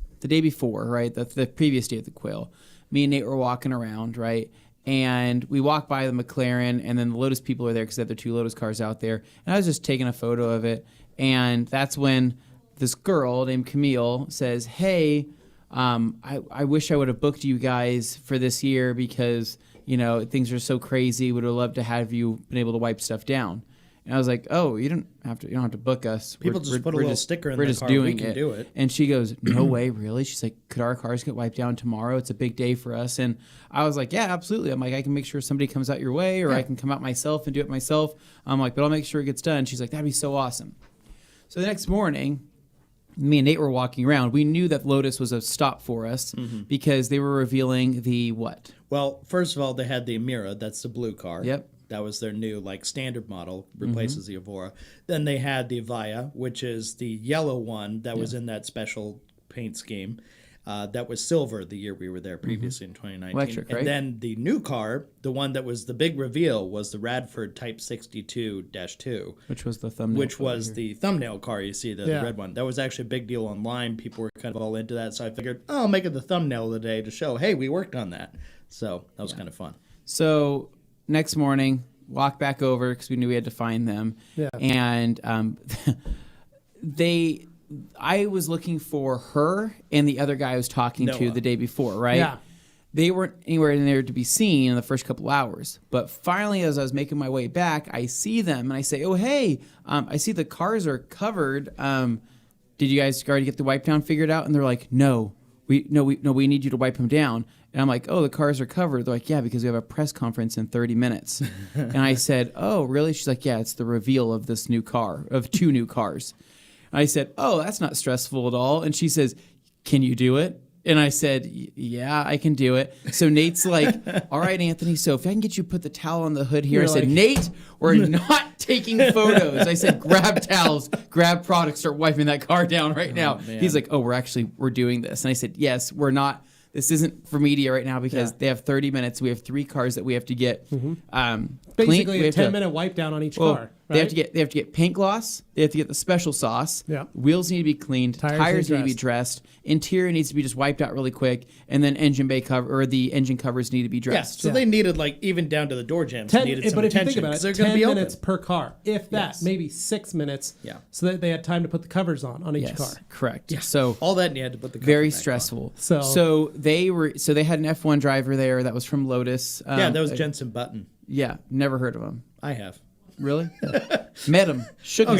right? The previous day of the Quail, me and Nate were walking around, right? And we walked by the McLaren, and then the Lotus people are there because they have their 2 Lotus cars out there. And I was just taking a photo of it. And that's when this girl named Camille says, hey, I wish I would have booked you guys for this year because, you know, things are so crazy. Would have loved to have you been able to wipe stuff down. And I was like, "Oh, you don't have to book us. People just put a little sticker in the car. Doing We can do it." And she goes, "No way, really?" She's like, "Could our cars get wiped down tomorrow? It's a big day for us." And I was like, "Yeah, absolutely." I'm like, "I can make sure somebody comes out your way, or I can come out myself and do it myself." I'm like, "But I'll make sure it gets done." She's like, "That'd be so awesome." So the next morning, me and Nate were walking around. We knew that Lotus was a stop for us because they were revealing the what? Well, first of all, they had the Amira. That's the blue car. Yep. That was their new standard model, replaces the Evora. Then they had the Via, which is the yellow one that was in that special paint scheme. That was silver the year we were there previously in 2019. Electric, right? And then the new car, the one that was the big reveal, was the Radford Type 62-2. Which was the thumbnail. Which was the thumbnail car, you see, the red one. That was actually a big deal online. People were kind of all into that. So I figured, I'll make it the thumbnail of the day to show, hey, we worked on that. So that was kind of fun. So next morning, walk back over because we knew we had to find them. Yeah. And I was looking for her and the other guy I was talking to Noah. the day before, right? Yeah. They weren't anywhere in there to be seen in the first couple hours. But finally, as I was making my way back, I see them and I say, "Oh, hey, I see the cars are covered. Did you guys already get the wipe down figured out?" And they're like, "No, we need you to wipe them down." And I'm like, "Oh, the cars are covered." They're like, "Yeah, because we have a press conference in 30 minutes. And I said, "Oh, really?" She's like, "Yeah, it's the reveal of this new car, of 2 new cars." I said, "Oh, that's not stressful at all." And she says, "Can you do it?" And I said, "Yeah, I can do it." So Nate's like, "All right, Anthony, so if I can get you to put the towel on the hood here." I said, "Nate, we're not taking photos." I said, "Grab towels, grab products, start wiping that car down right now." He's like, "Oh, we're doing this." And I said, "Yes, we're not. This isn't for media right now because they have 30 minutes. We have 3 cars that we have to get Basically, clean. a 10-minute wipe down on each car. They have to get paint gloss. They have to get the special sauce. Yeah. Wheels need to be cleaned. Tires need to be dressed. Interior needs to be just wiped out really quick, and then engine bay cover or the engine covers need to be Yeah, dressed. so they needed even down to the door jambs. Needed some but if you attention think about it, they're 10 going to be minutes open. per car, if that, Yes. maybe 6 minutes. Yeah. So that they had time to put the covers on each car. Correct. So All that and you had to put the cover very back on. stressful. So they had an F1 driver there that was from Lotus. Yeah, that was Jensen Button. Yeah, never heard of him. I have. Really? Met him. Shook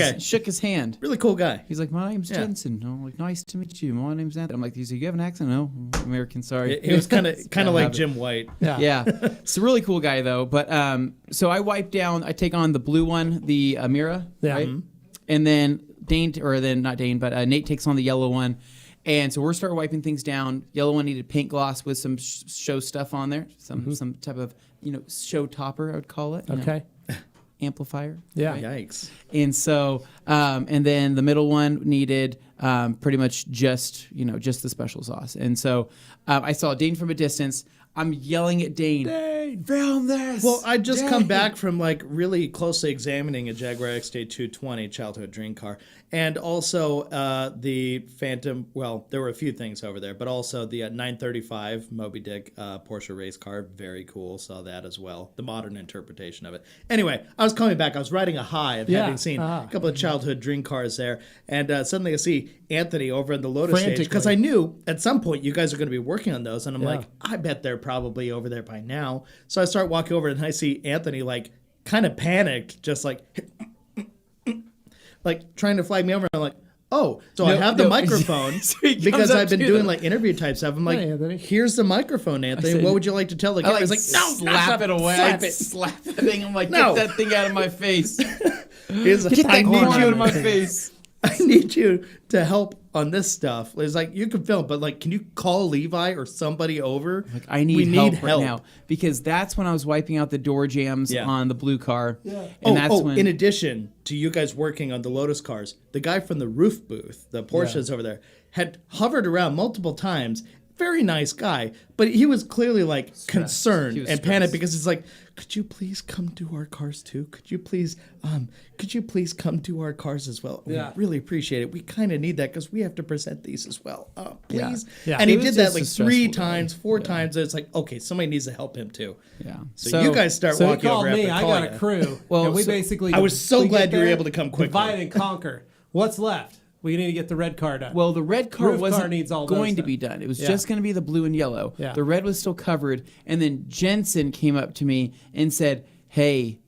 his hand. Really cool guy. He's like, "My name's Jensen." I'm like, "Nice to meet you. My name's Anthony." I'm like, "You have an accent?" "No, I'm American. Sorry." He was kind of like Jim White. Yeah. It's a really cool guy though. But so I wipe down. I take on the blue one, the Amira, right? And then Nate takes on the yellow one. And so we're starting wiping things down. Yellow one needed paint gloss with some show stuff on there, some type of show topper, I would call it. Okay. Amplifier. Yeah. Yikes. And so, and then the middle one needed pretty much just the special sauce. And so I saw Dane from a distance. I'm yelling at Dane. Film this. Well, I just come back from really closely examining a Jaguar XJ 220 childhood dream car, and also the Phantom. Well, there were a few things over there, but also the 935 Moby Dick Porsche race car. Very cool. Saw that as well. The modern interpretation of it. Anyway, I was coming back. I was riding a high of having seen a couple of childhood dream cars there, and suddenly I see Anthony over in the Lotus stage because I knew at some point you guys are going to be working on those, and I'm like, I bet they're probably over there by now. So I start walking over and I see Anthony kind of panicked, just trying to flag me over. I'm like, oh, so I have the microphone because I've been doing interview type stuff. I'm like, here's the microphone, Anthony. What would you like to tell the camera? He's like, no, slap it away. Slap it. Slap the thing. I'm like, No. get that thing out of my face. Get that corn out of my face. I need you to help on this stuff. It's like, you can film, but like, can you call Levi or somebody over? Like, I need help right now. Because that's when I was wiping out the door jams on the blue car. Yeah. And that's when... in addition to you guys working on the Lotus cars, the guy from the roof booth, the Porsches over there, had hovered around multiple times. Very nice guy, but he was clearly like concerned and panicked because it's like, could you please come do our cars too? Could you please come do our cars as well? We really appreciate it. We kind of need that because we have to present these as well. Please. Yeah. And he did that like 3 times, 4 times. And it's like, okay, somebody needs to help him too. Yeah. So you guys start walking over. So he called me. I got a crew. Well, and we basically. I was so glad you were able to come quickly. Divide and conquer. What's left? We need to get the red car done. Well, the red car wasn't needs all going to be done. It was just going to be the blue and yellow. Yeah. The red was still covered. And then Jensen came up to me and said, hey,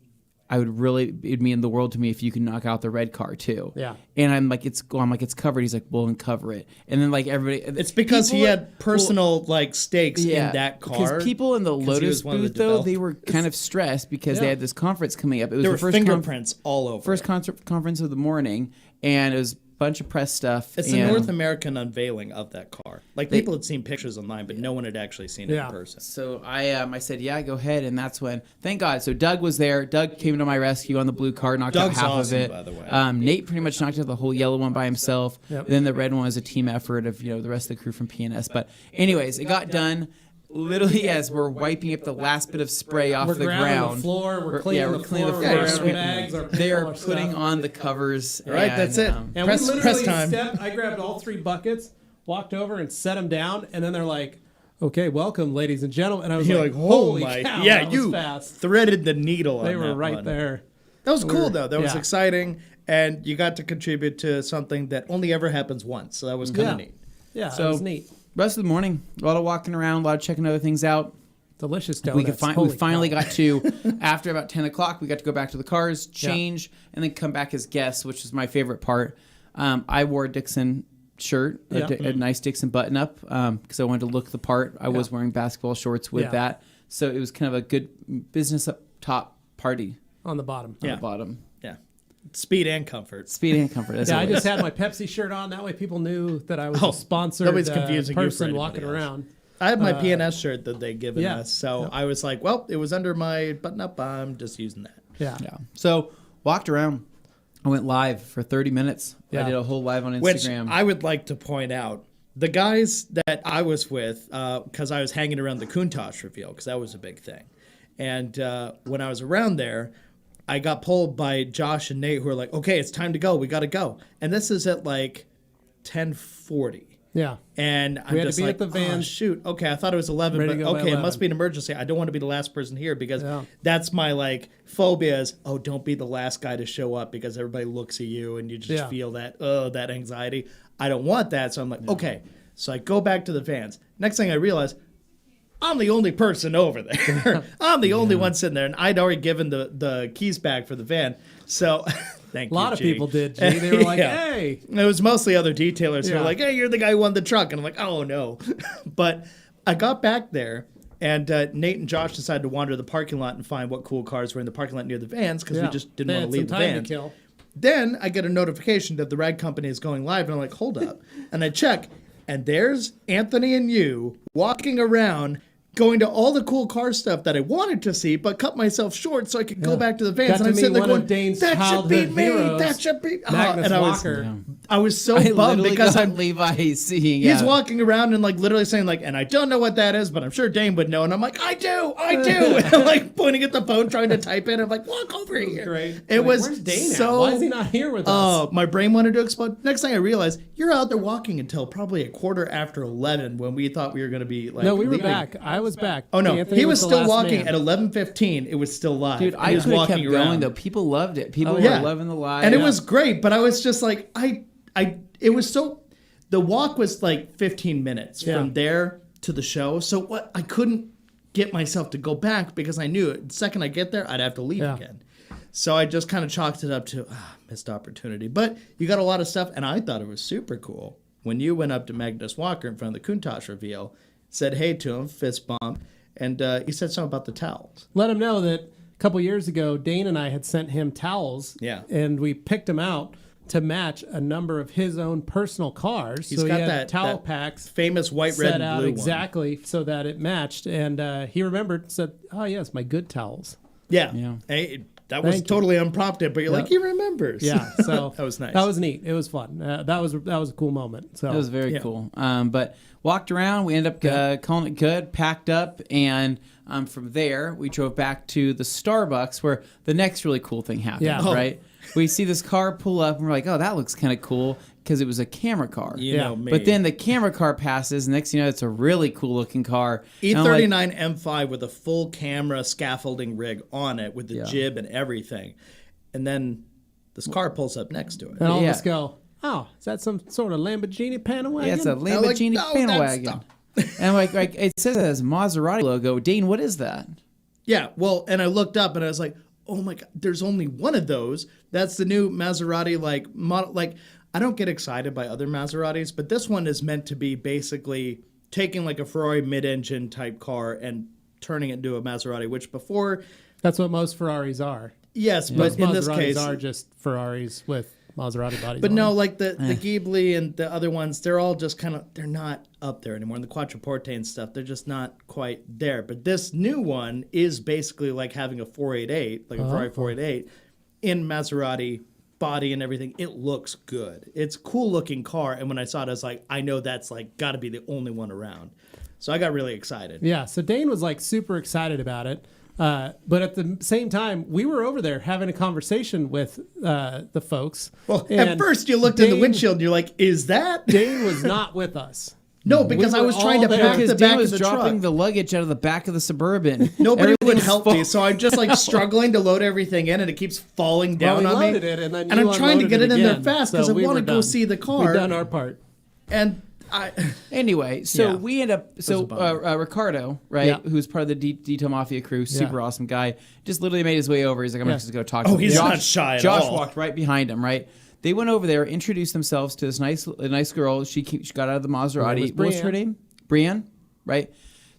it'd mean the world to me if you could knock out the red car too. Yeah. And I'm like, it's covered. He's like, well, then cover it. And then like everybody, it's because he had personal like stakes in that car. Because people in the Lotus booth though, they were kind of stressed because they had this conference coming up. It was there the were first fingerprints all over. First conference of the morning, and it was bunch of press stuff. It's the North American unveiling of that car. Like people had seen pictures online, but no one had actually seen it in person. So I said, yeah, go ahead, and that's when, thank God. So Doug was there. Doug came to my rescue on the blue car, knocked out half awesome, of it. by the way. Nate pretty much knocked out the whole yellow one by himself. Yep. Then the red one was a team effort of the rest of the crew from PNS. But anyways, it got done. Literally, as we're wiping up the last bit of spray off the ground. The floor. We're cleaning the floor. Bags they are putting on the covers. All right, that's it. And press, we literally press time. I grabbed all 3 buckets, walked over and set them down, and then they're like, okay, welcome, ladies and gentlemen. And I was like, holy cow, yeah, that you was fast. threaded the needle on They were that right one. there. That was cool, though. That was exciting, and you got to contribute to something that only ever happens once, so that was kind of neat. Yeah, So, it was neat. Rest of the morning, a lot of walking around, a lot of checking other things out. Delicious donuts. We finally got to, after about 10 o'clock, we got to go back to the cars, change, and then come back as guests, which is my favorite part. I wore a Dixon shirt, a nice Dixon button-up, because I wanted to look the part. I was wearing basketball shorts with that. So it was kind of a good business up top party. On the bottom. On the bottom. Yeah. Speed and comfort. Speed and comfort. I just had my Pepsi shirt on. That way people knew that I was a sponsored person walking around. I had my PNS shirt that they given us, so I was like, well, it was under my button-up. I'm just using that. Yeah. So walked around. I went live for 30 minutes. I did a whole live on Instagram. Which I would like to point out, the guys that I was with, because I was hanging around the Countach reveal, because that was a big thing. And when I was around there, I got pulled by Josh and Nate, who were like, okay, it's time to go. We got to go. And this is at like 10:40. Yeah. And I'm just like, the van. Oh, shoot. Okay, I thought it was 11, but okay, it must be an emergency. I don't want to be the last person here because that's my like phobia is, oh, don't be the last guy to show up because everybody looks at you and you just feel that, that anxiety. I don't want that. So I'm like, okay. So I go back to the vans. Next thing I realize, I'm the only person over there. I'm the only one sitting there. And I'd already given the keys back for the van. So... Thank you, a lot of G. people did, G. They were like, hey. It was mostly other detailers who were like, hey, you're the guy who won the truck. And I'm like, oh, no. But I got back there, and Nate and Josh decided to wander the parking lot and find what cool cars were in the parking lot near the vans because we just didn't want to leave the vans. Then I get a notification that the rag company is going live, and I'm like, hold up. And I check, and there's Anthony and you walking around going to all the cool car stuff that I wanted to see, but cut myself short so I could go back to the vans. And I'm sitting there going, that should be me. That should be Magnus Walker. I was so bummed because I'm Levi seeing. He's walking around and like literally saying like, and I don't know what that is, but I'm sure Dane would know. And I'm like, I do. And I'm like pointing at the phone, trying to type in. I'm like, walk over here. Great. It was where's Dane so. At? Why is he not here with us? Oh, my brain wanted to explode. Next thing I realized, you're out there walking until probably 11:15 when we thought we were going to be like. No, we were leaving. back. I was back. Oh no. Anthony He was still walking man. at 11:15. It was still live. Dude, I could have kept going though. People loved it. People were loving the live, and it was great. But I was just like, it was so. The walk was like 15 minutes from there to the show. So what? I couldn't get myself to go back because I knew the second I get there, I'd have to leave again. So I just kind of chalked it up to missed opportunity. But you got a lot of stuff, and I thought it was super cool when you went up to Magnus Walker in front of the Countach reveal, said hey to him, fist bump. And he said something about the towels. Let him know that a couple years ago, Dane and I had sent him towels. Yeah. And we picked them out to match a number of his own personal cars. He's so got he had that towel that packs famous white, red, set and out blue exactly so that it matched. And he remembered, said, "Oh yes, my good towels." Yeah. Yeah. Hey, that was totally unprompted, but you're like, he remembers. Yeah, so that was nice. That was neat. It was fun. That was a cool moment. So It was very cool. But walked around. We ended up calling it good, packed up, and from there, we drove back to the Starbucks where the next really cool thing happened, right? We see this car pull up, and we're like, oh, that looks kind of cool because it was a camera car. You know me. But then the camera car passes, and next thing you know, it's a really cool-looking car. E39 M5 with a full camera scaffolding rig on it with the jib and everything. And then this car pulls up next to it. And all of us go, oh, is that some sort of Lamborghini panel wagon? Yeah, it's a Lamborghini panel wagon. And like it says it has a Maserati logo. Dane, what is that? Yeah, well, and I looked up and I was like, oh my God, there's only one of those. That's the new Maserati, like, model. Like, I don't get excited by other Maseratis, but this one is meant to be basically taking like a Ferrari mid-engine type car and turning it into a Maserati, which before... That's what most Ferraris are. Yes, but in this case... are just Ferraris with Maserati bodies. But no, like the Ghibli and the other ones, they're all just kind of, they're not up there anymore. And the Quattroporte and stuff, they're just not quite there. But this new one is basically like having a 488, like a Ferrari 488, in Maserati body and everything. It looks good. It's a cool looking car. And when I saw it, I was like, I know that's like got to be the only one around. So I got really excited. Yeah, so Dane was like super excited about it. But at the same time, we were over there having a conversation with the folks. Well, at first you looked in the windshield and you're like, is that? Dane was not with us. No, because I was trying to pack the back of the truck. dropping the luggage out of the back of the Suburban. Nobody would help me, so I'm just like struggling to load everything in, and it keeps falling down on me. And I'm trying to get it in there fast because I want to go see the car. We've done our part. And anyway, so we end up Ricardo, right, who's part of the Detail Mafia crew, super awesome guy, just literally made his way over. He's like, I'm just going to go talk to him. He's not shy at all. Josh walked right behind him, right? They went over there, introduced themselves to this nice girl. She got out of the Maserati. What was her name? Brienne, right?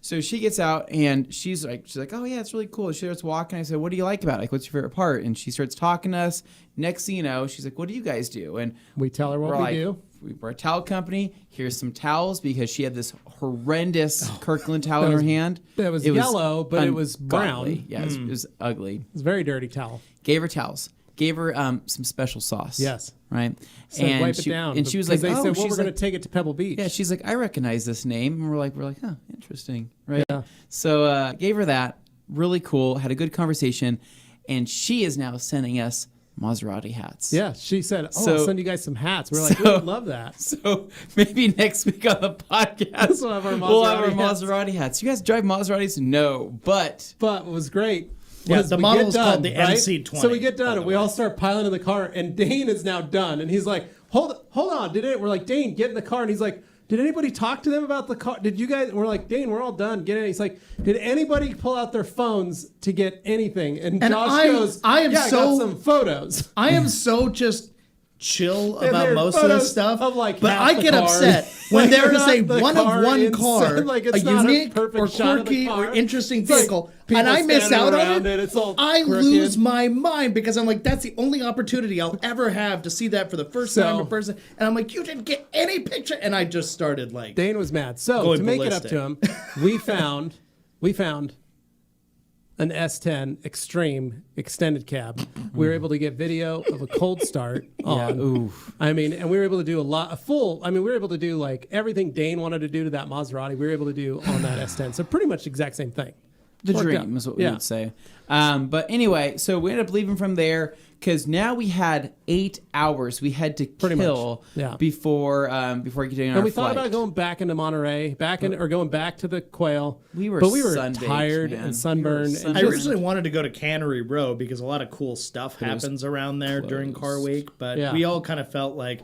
So she gets out and she's like, oh yeah, it's really cool. She starts walking. I said, what do you like about it? Like, what's your favorite part? And she starts talking to us. Next thing you know, she's like, what do you guys do? And we tell her what we do. We're a towel company. Here's some towels because she had this horrendous Kirkland towel in her hand. It was yellow, but it was brown. Yeah, it was ugly. It was a very dirty towel. Gave her towels. Gave her some special sauce. Yes. Right? So and wipe it down. And she was like, they said, well, we're going to take it to Pebble Beach. Yeah, she's like, I recognize this name. And we're like, oh, interesting. Right? Yeah. So gave her that. Really cool. Had a good conversation. And she is now sending us Maserati hats. Yeah, she said, I'll send you guys some hats. We're like, we would love that. So maybe next week on the podcast, we'll have our Maserati hats. You guys drive Maseratis? No, but what was great. Yeah, the model is called the MC20. So we get done and we all start piling in the car and Dane is now done. And he's like, hold on. We're like, Dane, get in the car. And he's like, did anybody talk to them about the car? Did you guys? We're like, Dane, we're all done. Get in. He's like, did anybody pull out their phones to get anything? And Josh goes, I got some photos. I am so just chill about most of this stuff, but I get upset when there is a one of one car, a unique or quirky or interesting vehicle, and I miss out on it. I lose my mind because I'm like, that's the only opportunity I'll ever have to see that for the first time in person. And I'm like, you didn't get any picture, and I just started like. Dane was mad. So to make it up to him, we found an S10 Extreme extended cab. We were able to get video of a cold start on. Oof. I mean, and we were able to do we were able to do like everything Dane wanted to do to that Maserati, we were able to do on that S10. So pretty much the exact same thing. The dream is what we would say. But anyway, so we ended up leaving from there because now we had 8 hours we had to kill before getting on our flight. And we thought about going back into Monterey, or going back to the Quail. We were tired and sunburned. I originally wanted to go to Cannery Row because a lot of cool stuff happens around there during Car Week, but we all kind of felt like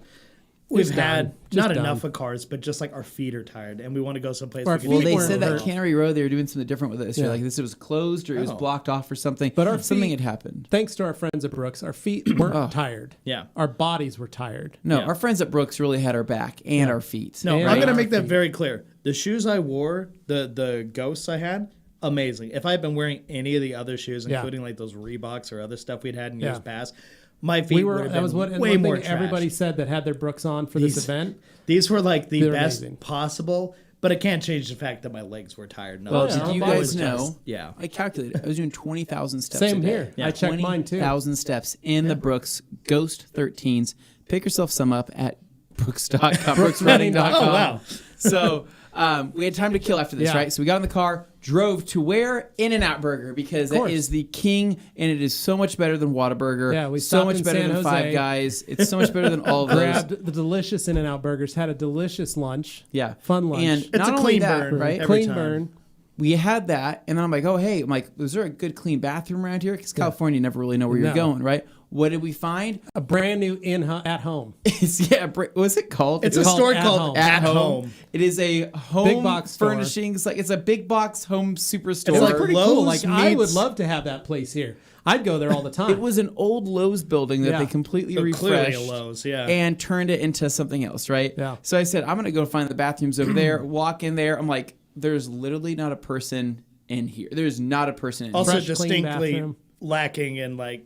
we've had not enough of cars, but just like our feet are tired and we want to go someplace. Well, they said that Cannery Row, they were doing something different with it. So like this, it was closed or it was blocked off or something. But something had happened. Thanks to our friends at Brooks, our feet weren't tired. Yeah. Our bodies were tired. No, our friends at Brooks really had our back and our feet. No, I'm going to make that very clear. The shoes I wore, the Ghosts I had, amazing. If I had been wearing any of the other shoes, including like those Reeboks or other stuff we'd had in years past, my feet would have been way more trash. Everybody said that had their Brooks on for this event. These were like the best amazing. Possible, but it can't change the fact that my legs were tired. No, well, did you guys know? Yeah. I calculated. I was doing 20,000 steps Same a day. here. Yeah. I checked mine too. 20,000 steps in the Brooks Ghost 13s. Pick yourself some up at Brooks.com, brooksrunning.com. Oh, wow. So we had time to kill after this, right? So we got in the car, drove to where? In-N-Out Burger, because that is the king, and it is so much better than Whataburger. Yeah, we so much in better San than Jose. Five Guys. It's so much better than all of those. Grabbed the delicious In-N-Out Burgers, had a delicious lunch. Yeah. Fun lunch. And it's not a only clean that, burn, right? Clean burn. We had that, and then I'm like, oh, hey, is there a good clean bathroom around here? Because California, you never really know where you're going, right? What did we find? A brand new at home. What's it called? It's a store called At Home. It is a home Big box store. furnishings. Like it's a big box home superstore. It's like pretty cool. Lowe's Like I would meets- love to have that place here. I'd go there all the time. It was an old Lowe's building that they completely refreshed. Clearly a Lowe's, yeah. And turned it into something else, right? Yeah. So I said, I'm going to go find the bathrooms over there, walk in there. I'm like, there's literally not a person in here. There's not a person in Also here. Fresh, clean distinctly bathroom. lacking in like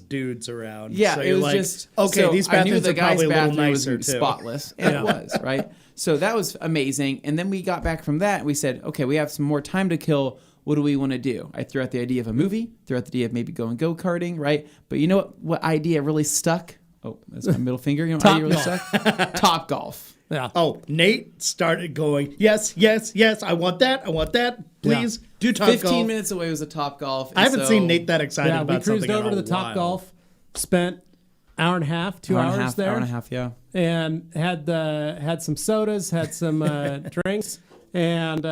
dudes around. Yeah, so it you're was like, just okay. so These I knew bathrooms the are guy's probably a little bathroom was nicer too. spotless, and it was right. So that was amazing. And then we got back from that. And we said, okay, we have some more time to kill. What do we want to do? I threw out the idea of a movie. Threw out the idea of maybe going go-karting, right? But you know what? What idea really stuck? Oh, that's my middle finger. You know what idea really stuck? Top golf. Yeah. Oh, Nate started going, yes, yes, yes. I want that. I want that. Please do Top 15 Golf. minutes away was a Top Golf. I haven't seen Nate that excited Yeah, we about cruised something over in to a the Top while. Golf, spent hour and a half, 2 hours there. Hour and a half, yeah. And had some sodas, had some drinks, and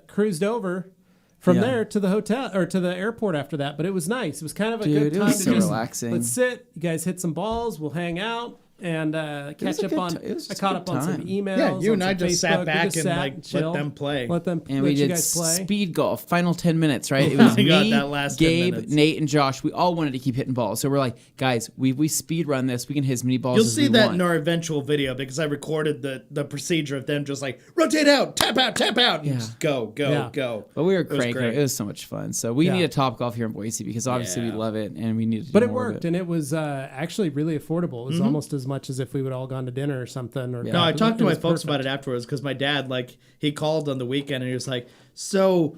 cruised over from there to the hotel or to the airport after that. But it was nice. It was kind of a good it time was to so just relaxing. let's sit. You guys hit some balls. We'll hang out and catch up on. I caught up on some emails. Yeah, you and on I some just Facebook. sat back and sat like chilled. let them play. Let And we you did guys play. speed golf, final 10 minutes, right? It was We got me, that last 10 Gabe, minutes. Nate, and Josh. We all wanted to keep hitting balls. So we're like, guys, we speed run this. We can hit as many balls You'll as see we that want. in our eventual video because I recorded the procedure of them just like rotate out, tap out, and just go. But we were was cranking. great. It was so much fun. So we need a Top Golf here in Boise because obviously we Yeah. love it and we need to do But it more of worked, and it was actually really affordable. It was almost as much as if we would all gone to dinner or something. Or No, I talked to my was folks perfect. about it afterwards because my dad, like, he called on the weekend and he was like, so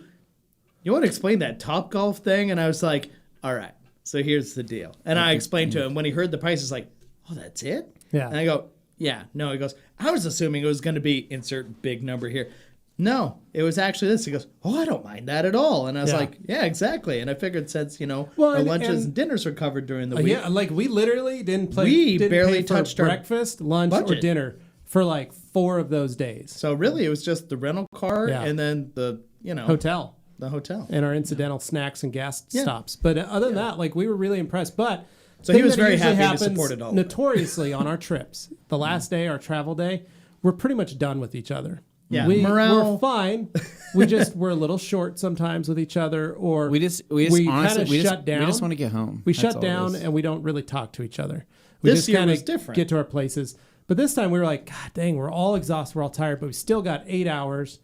you want to explain that Top Golf thing? And I was like, all right, so here's the deal. And I explained to him when he heard the price, he's like, oh, that's it? Yeah. And I go, yeah. No, he goes, I was assuming it was going to be insert big number here. No, it was actually this. He goes, oh, I don't mind that at all. And I was Yeah. like, yeah, exactly. And I figured since, Well, our and- lunches and- and dinners were covered during the week. Yeah, like we literally didn't We barely pay for touched our breakfast, lunch, or budget. dinner for like 4 of those days. So really it was just the rental car Yeah. and then the, Hotel the hotel. and our incidental snacks and gas stops. But other than that, like we were really impressed. But So he thing was that very usually happy to happens support it all of it. Notoriously on our trips, the last day, our travel day, we're pretty much done with each other. Yeah, We're fine. We're a little short sometimes with each other, or We just honestly honestly, shut down. We just want to get home. We That's shut all it down is. and we don't really talk to each other. We This just year kind was of different. get to our places. But this time we were like, God dang, we're all exhausted, we're all tired, but we still got 8 hours.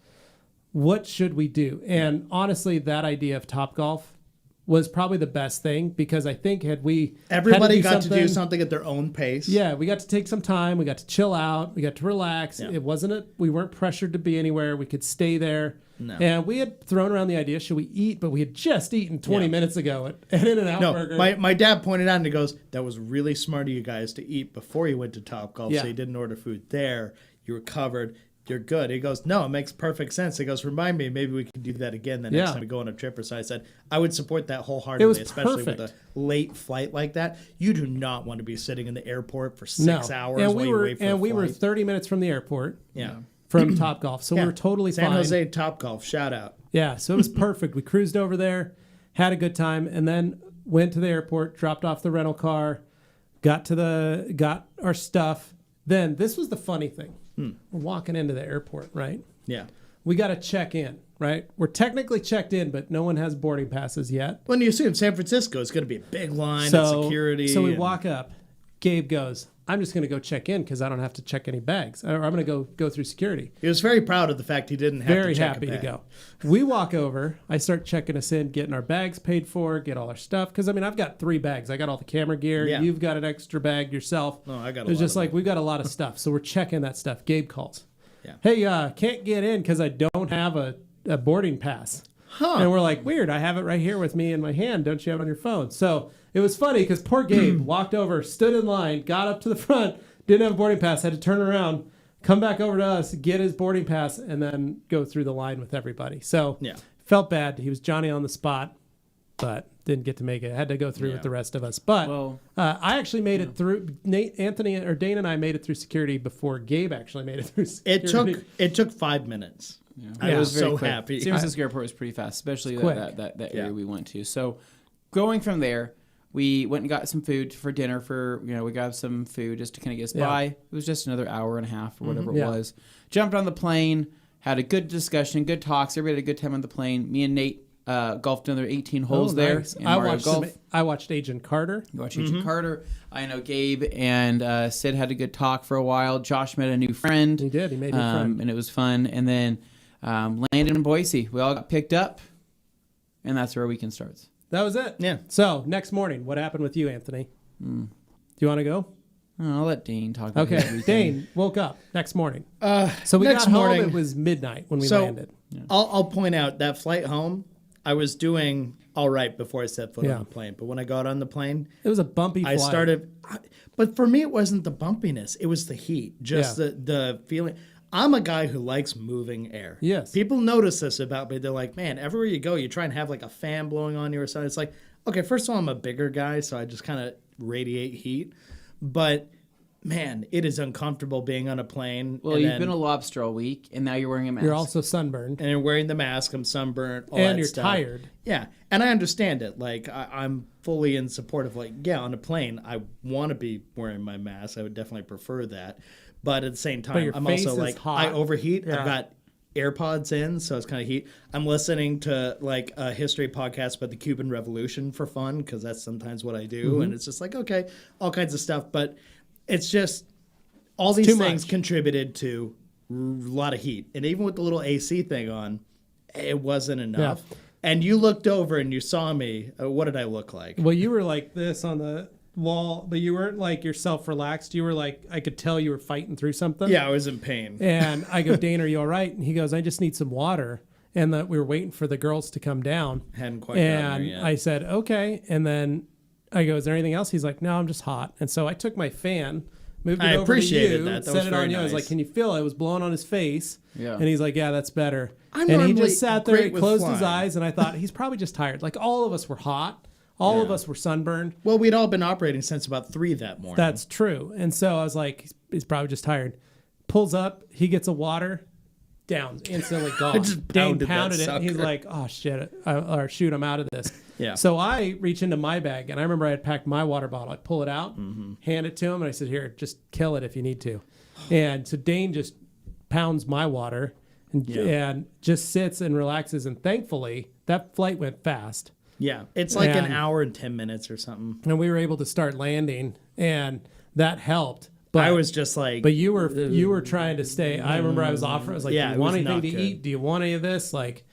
What should we do? And honestly, that idea of Top Golf was probably the best thing because I think Everybody got to do something at their own pace. Yeah, we got to take some time. We got to chill out. We got to relax. Yeah. It wasn't we weren't pressured to be anywhere. We could stay there. No. And we had thrown around the idea, should we eat? But we had just eaten 20 minutes ago at In-N-Out No, Burger. my dad pointed out and he goes, that was really smart of you guys to eat before you went to Top Golf. Yeah. So you didn't order food there. You were covered. You're good. He goes, no, it makes perfect sense. He goes, remind me, maybe we can do that again the next time we go on a trip. Or so I said, I would support that wholeheartedly, It was especially perfect. with a late flight like that. You do not want to be sitting in the airport for 6 hours and while you wait for a we were flight. 30 minutes from the airport. Yeah. From Top Golf. So Yeah. we were totally San fine. Jose Top Golf, shout out. Yeah, so it was perfect. We cruised over there, had a good time, and then went to the airport, dropped off the rental car, got our stuff. Then this was the funny thing. We're walking into the airport, right? Yeah. We got to check in, right? We're technically checked in, but no one has boarding passes yet. When you assume San Francisco is going to be a big line of security. So we and- walk up, Gabe goes, I'm just going to go check in because I don't have to check any bags. Or I'm going to go through security. He was very proud of the fact he didn't have Very to check happy a to bag. go. We walk over. I start checking us in, getting our bags paid for, get all our stuff. Because, I mean, I've got 3 bags. I got all the camera gear. Yeah. You've got an extra bag yourself. No, I got a It was lot just of like, it. we've got a lot of stuff. So we're checking that stuff. Gabe calls. Yeah. Hey, can't get in because I don't have a boarding pass. Huh. And we're like, weird. I have it right here with me in my hand. Don't you have it on your phone? So it was funny because poor Gabe walked over, stood in line, got up to the front, didn't have a boarding pass, had to turn around, come back over to us, get his boarding pass, and then go through the line with everybody. So felt bad. He was Johnny on the spot, but didn't get to make it. Had to go through with the rest of us. But I actually made it through. Dane and I made it through security before Gabe actually made it through security. It took 5 minutes. Yeah. I was very so quick. happy. San Francisco Airport was pretty fast, especially that area we went to. So going from there, we went and got some food for dinner. We got some food just to kind of get us by. It was just another hour and a half or whatever it was. Jumped on the plane, had a good discussion, good talks. Everybody had a good time on the plane. Me and Nate golfed another 18 holes there. Nice. In Mario Golf. I watched Agent Carter. You watched Agent Carter. I know Gabe and Sid had a good talk for a while. Josh met a new friend. He did. He made a new friend. And it was fun. And then landed in Boise. We all got picked up, and that's where our weekend starts. That was it. Yeah. So next morning, what happened with you, Anthony? Do you want to go? I'll let Dane talk about his Okay. weekend. Dane woke up next morning. So we next got morning, home. It was midnight when we landed. I'll point out that flight home, I was doing all right before I set foot on the plane. But when I got on the plane, It was a bumpy flight. But for me, it wasn't the bumpiness. It was the heat. Just the feeling. I'm a guy who likes moving air. Yes. People notice this about me. They're like, man, everywhere you go, you try and have like a fan blowing on you or something. It's like, okay, first of all, I'm a bigger guy, so I just kind of radiate heat. But man, it is uncomfortable being on a plane. Well, you've been a lobster all week, and now you're wearing a mask. You're also sunburned. And you're wearing the mask. I'm sunburnt. All And that you're stuff. tired. Yeah. And I understand it. Like, I'm fully in support of, like, yeah, on a plane, I want to be wearing my mask. I would definitely prefer that. But at the same time, your I'm face also, is like, hot. I overheat. Yeah. I've got AirPods in, so it's kind of heat. I'm listening to, like, a history podcast about the Cuban Revolution for fun, because that's sometimes what I do. And it's just like, okay, all kinds of stuff. But it's just, all these things contributed to a lot of heat. And even with the little AC thing on, it wasn't enough. Yeah. And you looked over and you saw me. What did I look like? Well, you were like this on the wall, but you weren't like yourself relaxed. You were like, I could tell you were fighting through something. Yeah, I was in pain. And I go, Dane, are you all right? And he goes, I just need some water. And we were waiting for the girls to come down. Hadn't quite gotten there And yet. I said, okay. And then I go, is there anything else? He's like, no, I'm just hot. And so I took my fan, moved it I over to appreciated you, that. That set was it very on you. I was nice. like, can you feel it? It was blowing on his face. Yeah. And he's like, yeah, that's better. I'm And he normally just sat there, great he with closed his flying. eyes, and I thought, he's probably just tired. Like all of us were hot. All of us were sunburned. Well, we'd all been operating since about 3 that morning. That's true. And so I was like, he's probably just tired. Pulls up, he gets a water, down, instantly gone. just Dane pounded that pounded it. sucker. He's like, oh shit, or shoot, I'm out of this. Yeah. So I reach into my bag, and I remember I had packed my water bottle. I pull it out, hand it to him, and I said, here, just kill it if you need to. And so Dane just pounds my water and just sits and relaxes. And thankfully, that flight went fast. Yeah, it's like an And- hour and 10 minutes or something. And we were able to start landing, and that helped. But I was just like, But you were trying to stay. I remember I was offering. I was like, Yeah, "Do it you want was anything not to good. eat? Do you want any of this?" Like,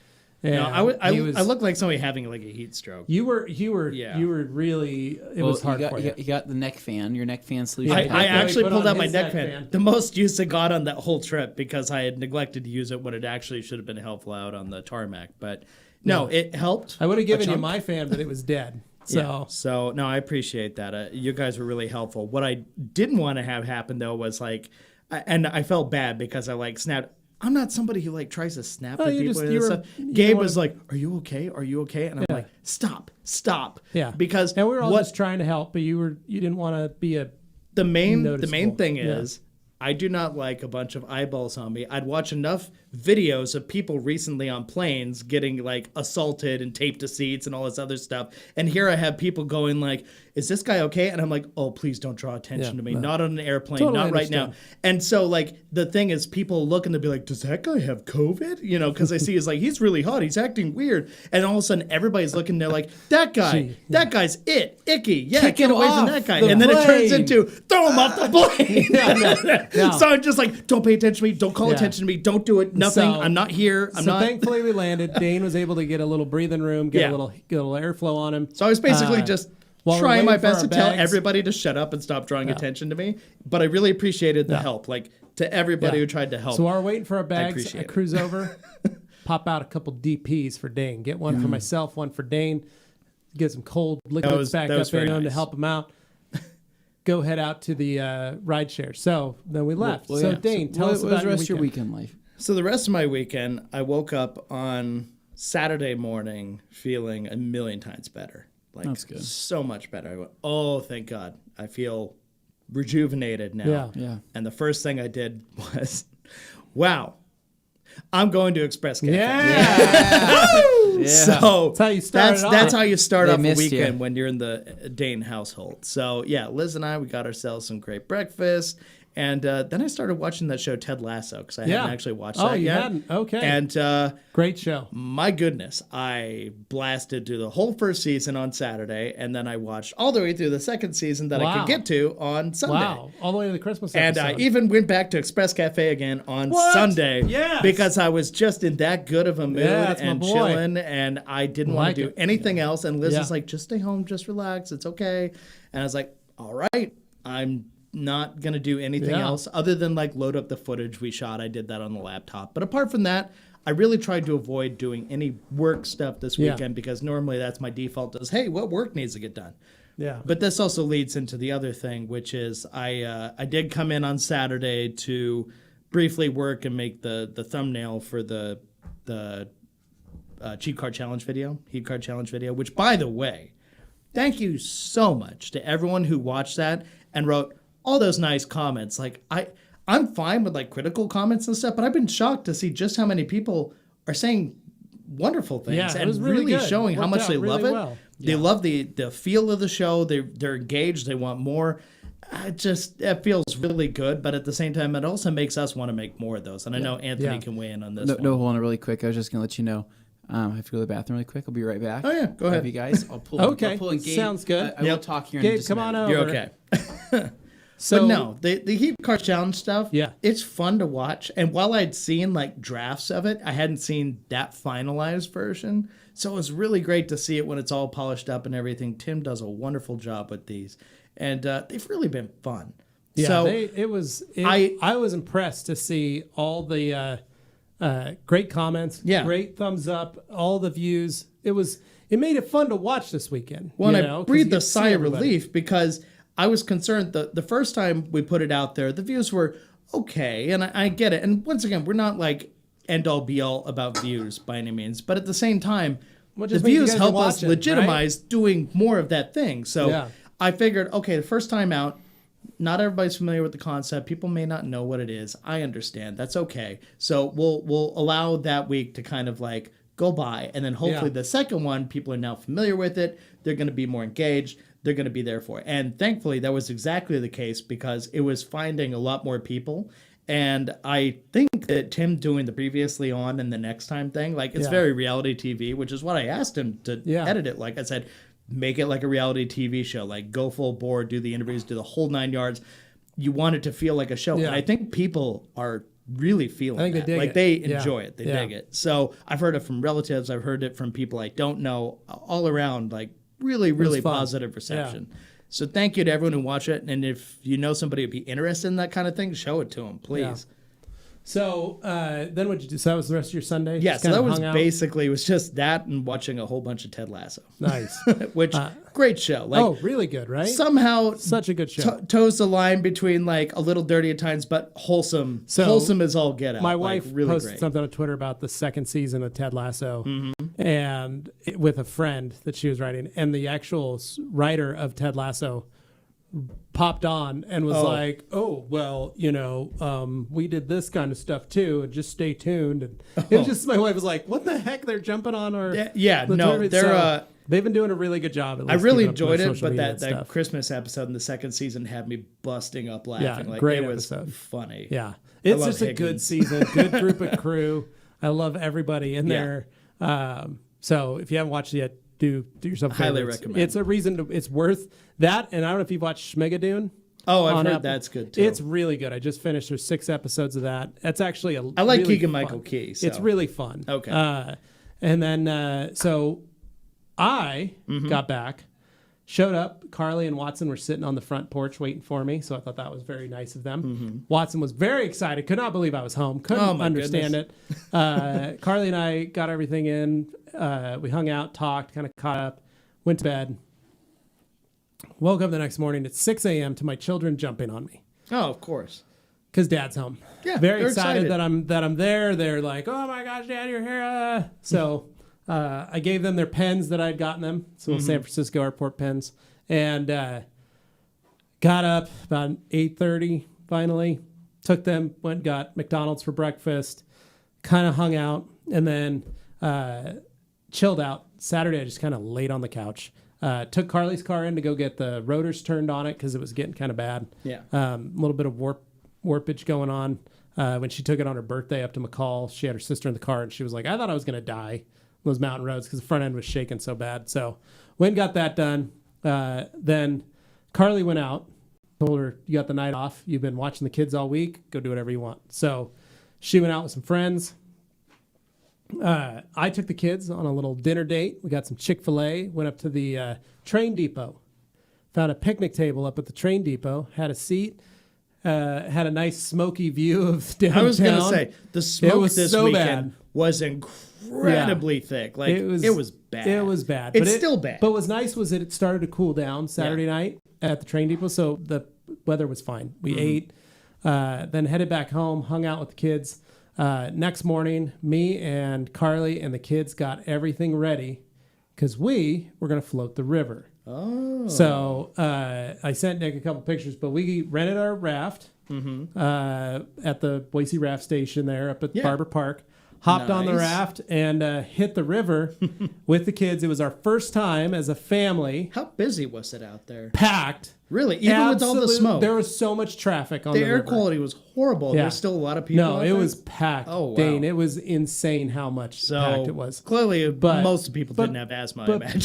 and no, I he was- looked like somebody having like a heat stroke. You were Yeah. you were really. It was hard for you. You got the neck fan. Your neck fan sleeves. I your I back. actually put pulled on out my his neck neck fan. fan. The most use I got on that whole trip because I had neglected to use it when it actually should have been helpful out on the tarmac. But no, it helped. I would have a given you chunk. my fan, but it was dead. So Yeah. So no, I appreciate that. You guys were really helpful. What I didn't want to have happen though was like, and I felt bad because I like snapped. I'm not somebody who like tries to snap at you people just- and you were- stuff. you Gabe don't was wanna- like, "Are you okay? Are you okay?" And I'm like, "Stop, stop." yeah, Because and we were all what just trying to help, but you didn't want to be a. the main noticeable. thing Yeah. is, I do not like a bunch of eyeballs on me. I'd watch enough videos of people recently on planes getting like assaulted and taped to seats and all this other stuff. And here I have people going like, is this guy okay? And I'm like, oh, please don't draw attention to me. Not on an airplane, Totally not right now. And so like the thing is, people look and they'll be like, does that guy have COVID? You know, because I see he's like, he's really hot, he's acting weird. And all of a sudden everybody's looking, they're like, that guy's icky. Yeah, Kick get him away off from that guy. the And then it turns plane. into throw him off the plane. No. So I'm just like, don't pay attention to me, don't call attention to me, don't do it, nothing. So- I'm not here. I'm not. Thankfully we landed. Dane was able to get a little breathing room, get a little airflow on him. So I was basically just while we're trying my waiting for best our to tell bags- everybody to shut up and stop drawing attention to me. But I really appreciated the help, like to everybody who tried to help. So while we're waiting for our bags, appreciate I it. cruise over, pop out a couple DPs for Dane. Get one for myself, one for Dane. Get some cold liquids back up in him to help him out. Go head out to the ride share. So then we left. Well, so yeah. Dane, tell us what about was the rest of your weekend. weekend life? So the rest of my weekend, I woke up on Saturday morning feeling a million times better. Like That's good. So much better. I went, oh, thank God. I feel rejuvenated now. Yeah. And the first thing I did was, wow, I'm going to Express Cafe. Yeah. So That's how you start it off. That's how you start They off a missed weekend you. when you're in the Dane household. So yeah, Liz and I, we got ourselves some great breakfast. And then I started watching that show Ted Lasso because I hadn't actually watched that you yet. hadn't? Okay. And Great show. my goodness, I blasted through the whole first season on Saturday, and then I watched all the way through the second season that I Wow. could get to on Sunday. Wow. All the way to the Christmas And episode. I even went back to Express Cafe again on What? Sunday Yes. because I was just in that good of a mood Yeah, that's my and boy. chilling, and I didn't want Like to do it. anything else. And Liz Yeah. was like, just stay home, just relax, it's okay. And I was like, all right, I'm not going to do anything else other than like load up the footage we shot. I did that on the laptop. But apart from that, I really tried to avoid doing any work stuff this weekend because normally that's my default is, hey, what work needs to get done? Yeah. But this also leads into the other thing, which is I did come in on Saturday to briefly work and make the thumbnail for the cheat card challenge video, heat card challenge video, which, by the way, thank you so much to everyone who watched that and wrote all those nice comments. Like I'm fine with like critical comments and stuff, but I've been shocked to see just how many people are saying wonderful things Yeah, it and was really good. showing how Worked much out they love really it. well. They love the feel of the show. They're engaged. They want more. It feels really good, but at the same time, it also makes us want to make more of those. And I know Anthony can weigh in on this. No, hold on really quick. I was just going to let you know. I have to go to the bathroom really quick. I'll be right back. Oh, yeah. Go ahead. Love you guys. I'll pull. Okay. I'll pull in Gabe. Sounds good. I will talk here in Gabe, just a come on minute. over. You're okay. So But no, the Heat Card Challenge stuff, Yeah. it's fun to watch. And while I'd seen like drafts of it, I hadn't seen that finalized version. So it was really great to see it when it's all polished up and everything. Tim does a wonderful job with these. And they've really been fun. Yeah, So I was impressed to see all the great comments, great thumbs up, all the views. It made it fun to watch this weekend. Well, you and know, I 'cause breathed you a get to see sigh of everybody. relief because I was concerned the first time we put it out there, the views were okay. And I get it. And once again, we're not like end all be all about views by any means. But at the same time, Well, the just means you views guys are help us watching, legitimize doing more of that thing. So Yeah. I figured, okay, the first time out, not everybody's familiar with the concept. People may not know what it is. I understand. That's okay. So we'll allow that week to kind of like go by. And then hopefully the second one, people are now familiar with it. They're going to be more engaged. They're going to be there for it. And thankfully, that was exactly the case because it was finding a lot more people. And I think that Tim doing the previously on and the next time thing, like it's very reality TV, which is what I asked him to edit it. Like I said, make it like a reality TV show, like go full board, do the interviews, do the whole 9 yards. You want it to feel like a show. Yeah. And I think people are really feeling I think that. they dig like it. they Yeah. enjoy it. They Yeah. dig it. So I've heard it from relatives. I've heard it from people I don't know, all around, like really, really fun. positive reception. So thank you to everyone who watched it. And if you know somebody who'd be interested in that kind of thing, show it to them, please. Yeah. So then what'd you do? So that was the rest of your Sunday? Yeah, Just so kinda that was hung out? basically, it was just that and watching a whole bunch of Ted Lasso. Nice. Which, great show. Like, really good, right? somehow Such a good show. toes the line between like a little dirty at times, but wholesome. So, wholesome as all get out. My like, wife really posted great. something on Twitter about the second season of Ted Lasso, Mm-hmm. and with a friend that she was writing, and the actual writer of Ted Lasso popped on and was like, "Oh, well, you know, we did this kind of stuff too, and just stay tuned." And it was just my wife was like, "What the heck? They're jumping on our Yeah, the no, Twitter." they're So, They've been doing a really good job. I really enjoyed it, but that Christmas episode in the second season had me busting up laughing. Yeah, great it episode. Was funny. Yeah, it's just a good season, good group of crew. I love everybody in there. So if you haven't watched it yet, do yourself a favor. Highly recommend. It's a reason to. It's worth that. And I don't know if you've watched Schmegadoon. Oh, I've heard that's good too. It's really good. I just finished. There's 6 episodes of that. That's actually I like really Keegan-Michael Key. So. It's really fun. Okay. And then so I got back, showed up. Carly and Watson were sitting on the front porch waiting for me. So I thought that was very nice of them. Watson was very excited. Could not believe I was home. Couldn't understand it. Carly and I got everything in. We hung out, talked, kind of caught up, went to bed. Woke up the next morning at 6 a.m. to my children jumping on me. Oh, of course. Because Dad's home. Yeah, very excited that I'm there. They're like, "Oh my gosh, Dad, you're here!" So I gave them their pens that I'd gotten them, some San Francisco Airport pens, and got up about 8:30. Finally, took them, went, got McDonald's for breakfast, kind of hung out, and then chilled out. Saturday, I just kind of laid on the couch. Took Carly's car in to go get the rotors turned on it because it was getting kind of bad. Yeah. A little bit of warpage going on. When she took it on her birthday up to McCall, she had her sister in the car, and she was like, I thought I was going to die on those mountain roads because the front end was shaking so bad. So went and got that done. Then Carly went out, told her, you got the night off. You've been watching the kids all week. Go do whatever you want. So she went out with some friends. I took the kids on a little dinner date. We got some Chick-fil-A, went up to the train depot, found a picnic table up at the train depot, had a seat, had a nice smoky view of downtown. I was going to say, the smoke this weekend was incredibly thick. Like, it was bad. It was bad. It's still bad. But what was nice was that it started to cool down Saturday night at the train depot, so the weather was fine. We ate, then headed back home, hung out with the kids. Next morning, me and Carly and the kids got everything ready because we were going to float the river. Oh. So I sent Nick a couple pictures, but we rented our raft at the Boise Raft Station there up at Barber Park. Hopped on the raft and hit the river with the kids. It was our first time as a family. How busy was it out there? Packed. Really? Even with all the smoke? There was so much traffic on the river. The air quality was horrible. Yeah. There's still a lot of people out there? No, it was packed. Oh, wow. Dane, it was insane how much packed it was. Clearly, most people didn't have asthma, I imagine.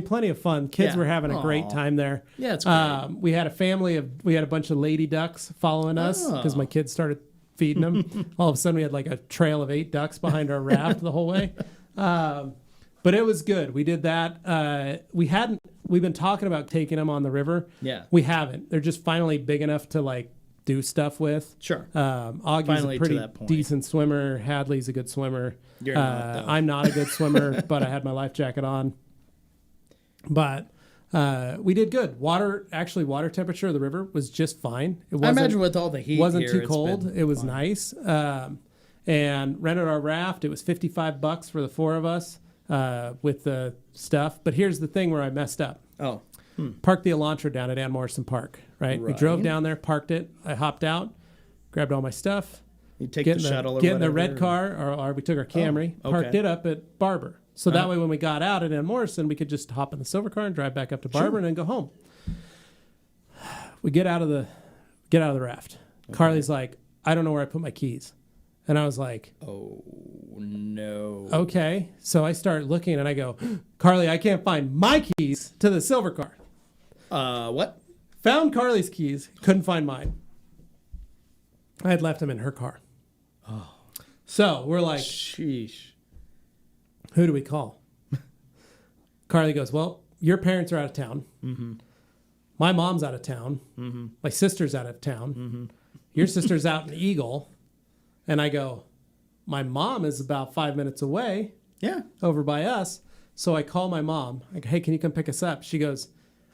Plenty of fun. Kids were having a great time there. Yeah, it's great. We had a bunch of lady ducks following us because my kids started feeding them. All of a sudden, we had like a trail of 8 ducks behind our raft the whole way. But it was good. We did that. We've been talking about taking them on the river. Yeah. We haven't. They're just finally big enough to like do stuff with. Sure. Augie's finally a pretty decent swimmer. Hadley's a good swimmer. You're not, though. I'm not a good swimmer, but I had my life jacket on. But we did good. Water temperature of the river was just fine. I imagine with all the heat, wasn't too cold. It was nice. And rented our raft. It was $55 for the 4 of us with the stuff. But here's the thing where I messed up. Oh. Parked the Elantra down at Ann Morrison Park. Right. We drove down there, parked it. I hopped out, grabbed all my stuff. You take the shuttle or get in the red car, or we took our Camry, parked it up at Barber. So that way when we got out at Ann Morrison, we could just hop in the silver car and drive back up to Barber and then go home. We get out of the raft. Okay. Carly's like, I don't know where I put my keys. And I was like, oh, no. Okay. So I start looking and I go, Carly, I can't find my keys to the silver car. What? Found Carly's keys. Couldn't find mine. I had left them in her car. Oh. So we're like, sheesh. Who do we call? Carly goes, well, your parents are out of town. Mm-hmm. My mom's out of town. Mm-hmm. My sister's out of town. Mm-hmm. Your sister's out in Eagle. And I go, my mom is about 5 minutes away. Yeah. Over by us. So I call my mom. I go, hey, can you come pick us up? She goes,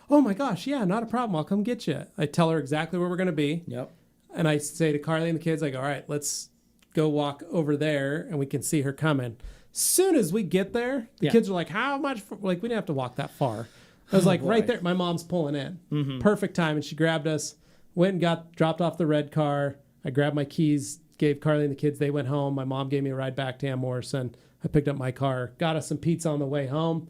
oh my gosh, yeah, not a problem. I'll come get you. I tell her exactly where we're going to be. Yep. And I say to Carly and the kids, I go, all right, let's go walk over there and we can see her coming. Soon as we get there, the kids are like, how much? We didn't have to walk that far. I was like, right there. My mom's pulling in. Mm-hmm. Perfect time. And she grabbed us, went and dropped off the red car. I grabbed my keys gave Carly and the kids, they went home. My mom gave me a ride back to Amherst, and I picked up my car, got us some pizza on the way home,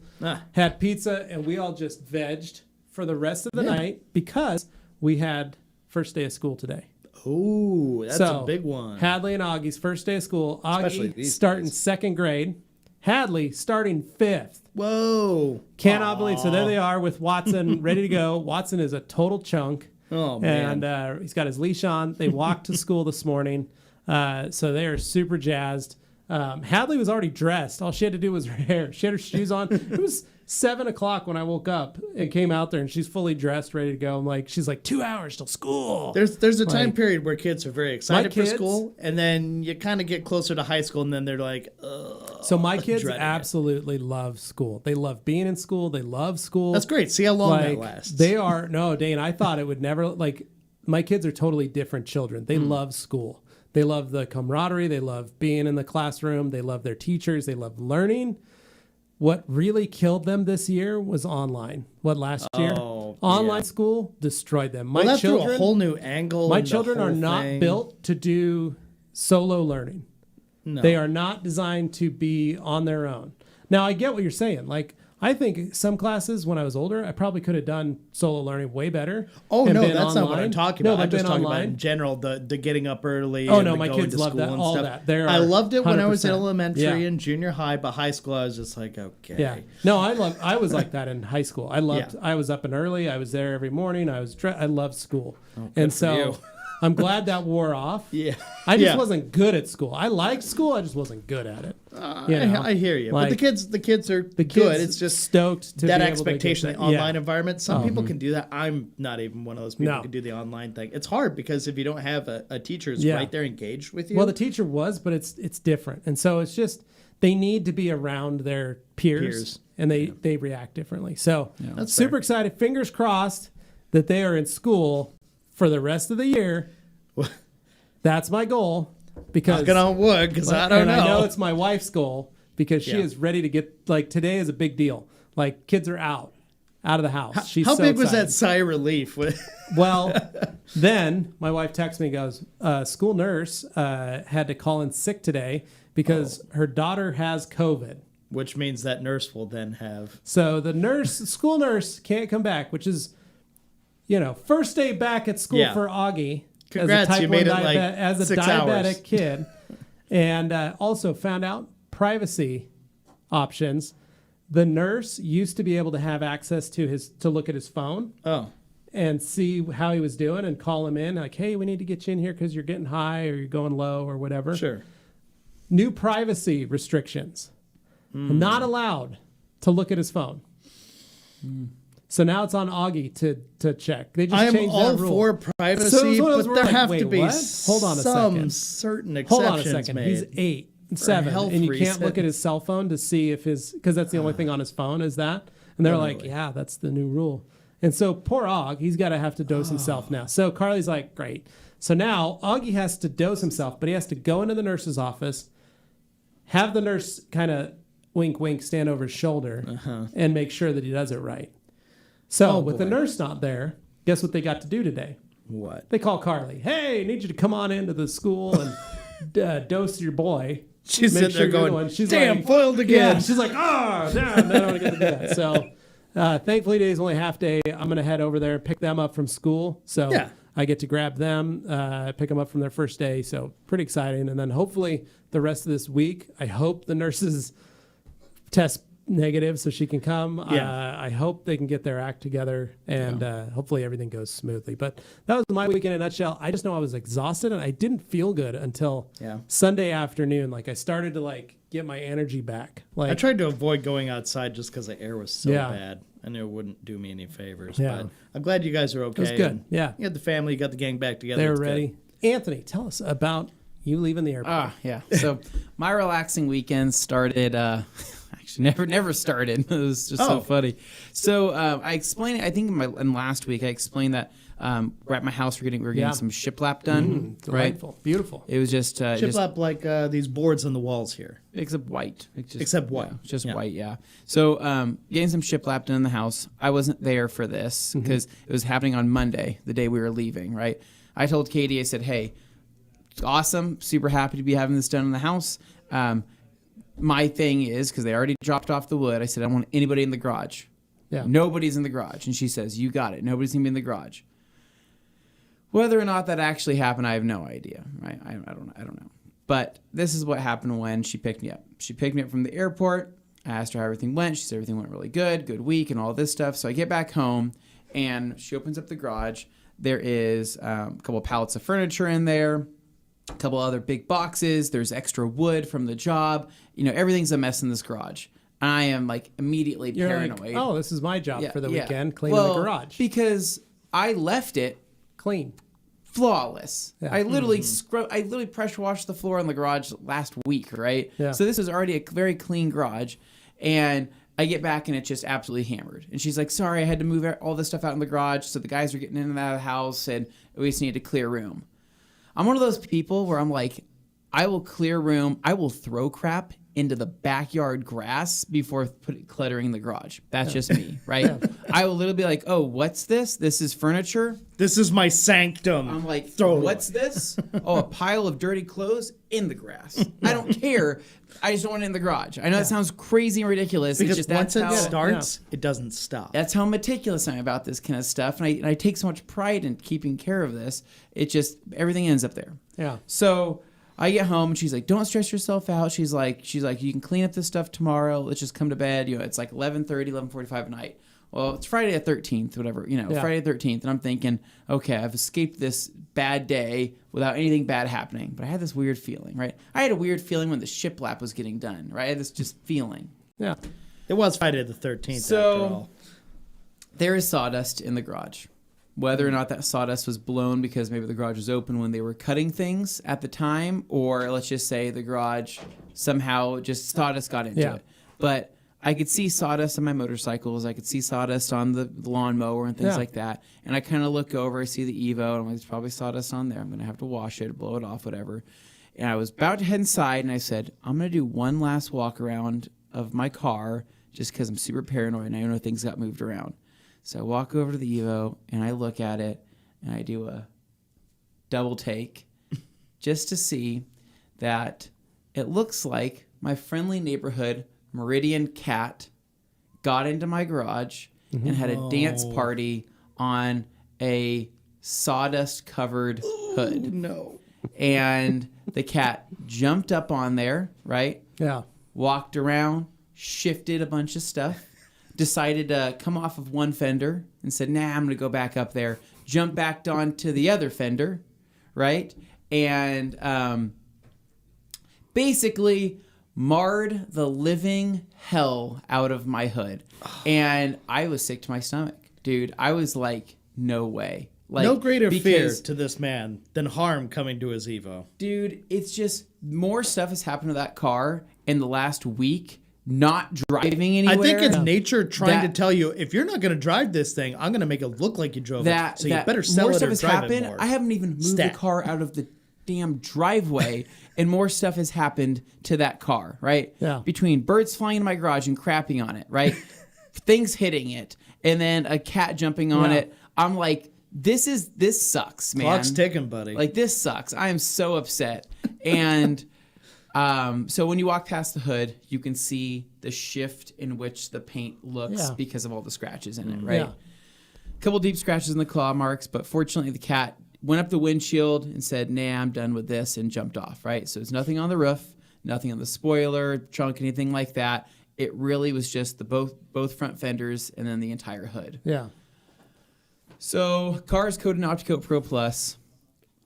had pizza, and we all just vegged for the rest of the night because we had first day of school today. Oh, that's a big one. Hadley and Augie's first day of school. Augie starting second grade. Hadley starting 5th. Whoa. Cannot believe. So there they are with Watson ready to go. Watson is a total chunk. Oh, man. And he's got his leash on. They walked to school this morning. So they are super jazzed. Hadley was already dressed. All she had to do was her hair. She had her shoes on. It was 7 o'clock when I woke up and came out there, and she's fully dressed, ready to go. I'm like, she's like 2 hours till school. There's a time period where kids are very excited for school, and then you kind of get closer to high school, and then they're like, ugh. So my kids absolutely love school. They love being in school. They love school. That's great. See how long that lasts. They are, no, Dane, I thought it would never, like, my kids are totally different children. They love school. They love the camaraderie. They love being in the classroom. They love their teachers. They love learning. What really killed them this year was online. Last year? Online school destroyed them. My children threw a whole new angle. My children are not built to do solo learning. No. They are not designed to be on their own. Now, I get what you're saying. Like, I think some classes when I was older, I probably could have done solo learning way better. Oh, no, that's not what I'm talking about. I'm just talking about in general, the getting up early. Oh, no, my kids love that. All that. I loved it when I was in elementary and junior high, but high school, I was just like, okay. Yeah. No, I was like that in high school. I was up and early. I was there every morning. I loved school. Oh, and so I'm glad that wore off. Yeah. I just wasn't good at school. I liked school. I just wasn't good at it. I hear you. Like, but the kids are good. It's just stoked to that expectation, the online environment. Some people can do that. I'm not even one of those people who can do the online thing. It's hard because if you don't have a teacher who's right there engaged with you. Well, the teacher was, but it's different. And so it's just they need to be around their peers. And they react differently. So super excited. Fingers crossed that they are in school for the rest of the year. That's my goal. Because knocking on wood, because I don't know. I know it's my wife's goal because she is ready to get, like, today is a big deal. Like, kids are out of the house. She's how so big was excited. that sigh of relief? Well, then my wife texts me and goes, school nurse had to call in sick today because her daughter has COVID. Which means that nurse will then have. So the school nurse can't come back, which is, first day back at school for Augie. Congrats, you made it like as a 6 diabetic hours. kid. And also found out privacy options. The nurse used to be able to have access to look at his phone. Oh. And see how he was doing and call him in. Like, hey, we need to get you in here because you're getting high or you're going low or whatever. Sure. New privacy restrictions. Not allowed to look at his phone. So now it's on Augie to check. They just changed that rule. I'm all for privacy, but there have to be Hold on a second. certain exceptions Hold on a second. made. He's 8, 7, and you can't reasons. look at his cell phone to see if because that's the only thing on his phone is that. And they're like, yeah, that's the new rule. And so poor Aug, he's got to have to dose himself now. So Carly's like, great. So now Augie has to dose himself, but he has to go into the nurse's office, have the nurse kind of wink, wink, stand over his shoulder and make sure that he does it right. So with the nurse not there, guess what they got to do today? What? They call Carly. Hey, I need you to come on into the school and dose your boy. She's sitting there going, damn, foiled again. Yeah, she's like, damn, I don't want to get to do that. So thankfully today's only half day. I'm going to head over there and pick them up from school. So I get to grab them, pick them up from their first day. So pretty exciting. And then hopefully the rest of this week, I hope the nurses test negative so she can come. I hope they can get their act together and hopefully everything goes smoothly. But that was my week in a nutshell. I just know I was exhausted and I didn't feel good until Sunday afternoon. Like I started to get my energy back. Like I tried to avoid going outside just because the air was so bad. I knew it wouldn't do me any favors. But I'm glad you guys are okay. It was good. You had the family, you got the gang back together. They were ready. Good. Anthony, tell us about you leaving the airport. So my relaxing weekend started actually never started. It was just so funny. So I explained, I think in last week I explained that we're at my house, we're getting some shiplap done. Delightful. Right? Beautiful. It was just shiplap like these boards on the walls here. Except white. Except white. Just white, So getting some shiplap done in the house. I wasn't there for this because it was happening on Monday, the day we were leaving, right? I told Katie, I said, hey, awesome. Super happy to be having this done in the house. My thing is, because they already dropped off the wood, I said, I don't want anybody in the garage. Yeah. Nobody's in the garage. And she says, you got it. Nobody's going to be in the garage. Whether or not that actually happened, I have no idea. Right? I don't know. But this is what happened when she picked me up. She picked me up from the airport. I asked her how everything went. She said everything went really good week and all this stuff. So I get back home, and she opens up the garage. There is a couple of pallets of furniture in there, a couple other big boxes. There's extra wood from the job. Everything's a mess in this garage. I am like immediately paranoid. Like, oh, this is my job for the weekend, cleaning the garage. Because I left it clean, flawless. Yeah. I literally I literally pressure washed the floor in the garage last week, right? Yeah. So this is already a very clean garage, and I get back and it's just absolutely hammered. And she's like, "Sorry, I had to move all this stuff out in the garage, so the guys are getting in and out of the house, and we just need to clear room." I'm one of those people where I'm like, I will clear room. I will throw crap into the backyard grass before cluttering the garage. That's just me, right? Yeah. I will literally be like, oh, what's this? This is furniture? This is my sanctum. I'm like, what's this? Oh, a pile of dirty clothes in the grass. I don't care. I just don't want it in the garage. I know that sounds crazy and ridiculous. Because it's just once it starts, it doesn't stop. That's how meticulous I am about this kind of stuff. And I take so much pride in keeping care of this. It just, everything ends up there. Yeah. So I get home and she's like, don't stress yourself out. She's like, you can clean up this stuff tomorrow. Let's just come to bed. It's like 11:30, 11:45 at night. Well, it's Friday the 13th, whatever, Friday the 13th. And I'm thinking, okay, I've escaped this bad day without anything bad happening. But I had this weird feeling, right? I had a weird feeling when the shiplap was getting done, right? I had this just feeling. Yeah. It was Friday the 13th, so, after all. There is sawdust in the garage. Whether or not that sawdust was blown because maybe the garage was open when they were cutting things at the time, or let's just say the garage somehow just sawdust got into it. But I could see sawdust on my motorcycles. I could see sawdust on the lawnmower and things like that. And I kind of look over, I see the Evo, and I'm like, there's probably sawdust on there. I'm going to have to wash it, blow it off, whatever. And I was about to head inside, and I said, I'm going to do one last walk around of my car just because I'm super paranoid and I know things got moved around. So I walk over to the Evo, and I look at it, and I do a double take just to see that it looks like my friendly neighborhood Meridian cat got into my garage and had a dance party on a sawdust-covered hood. No. And the cat jumped up on there, right? Yeah. Walked around, shifted a bunch of stuff. Decided to come off of one fender and said, nah, I'm going to go back up there. Jumped back onto the other fender, right? And basically marred the living hell out of my hood. And I was sick to my stomach. Dude, I was like, no way. Like, no greater fear to this man than harm coming to his Evo. Dude, it's just more stuff has happened to that car in the last week. Not driving anywhere. I think it's nature trying to tell you, if you're not going to drive this thing, I'm going to make it look like you drove it. So you better sell it or drive it more. I haven't even moved the car out of the damn driveway, and more stuff has happened to that car, right? Yeah. Between birds flying in my garage and crapping on it, right? Things hitting it, and then a cat jumping on it. I'm like, this sucks, man. Clock's ticking, buddy. Like, this sucks. I am so upset. And so when you walk past the hood, you can see the shift in which the paint looks because of all the scratches in it, right? Yeah. A couple deep scratches in the claw marks, but fortunately the cat went up the windshield and said, nah, I'm done with this, and jumped off, right? So there's nothing on the roof, nothing on the spoiler, trunk, anything like that. It really was just the both front fenders and then the entire hood. Yeah. So car is coated in OptiCoat Pro Plus.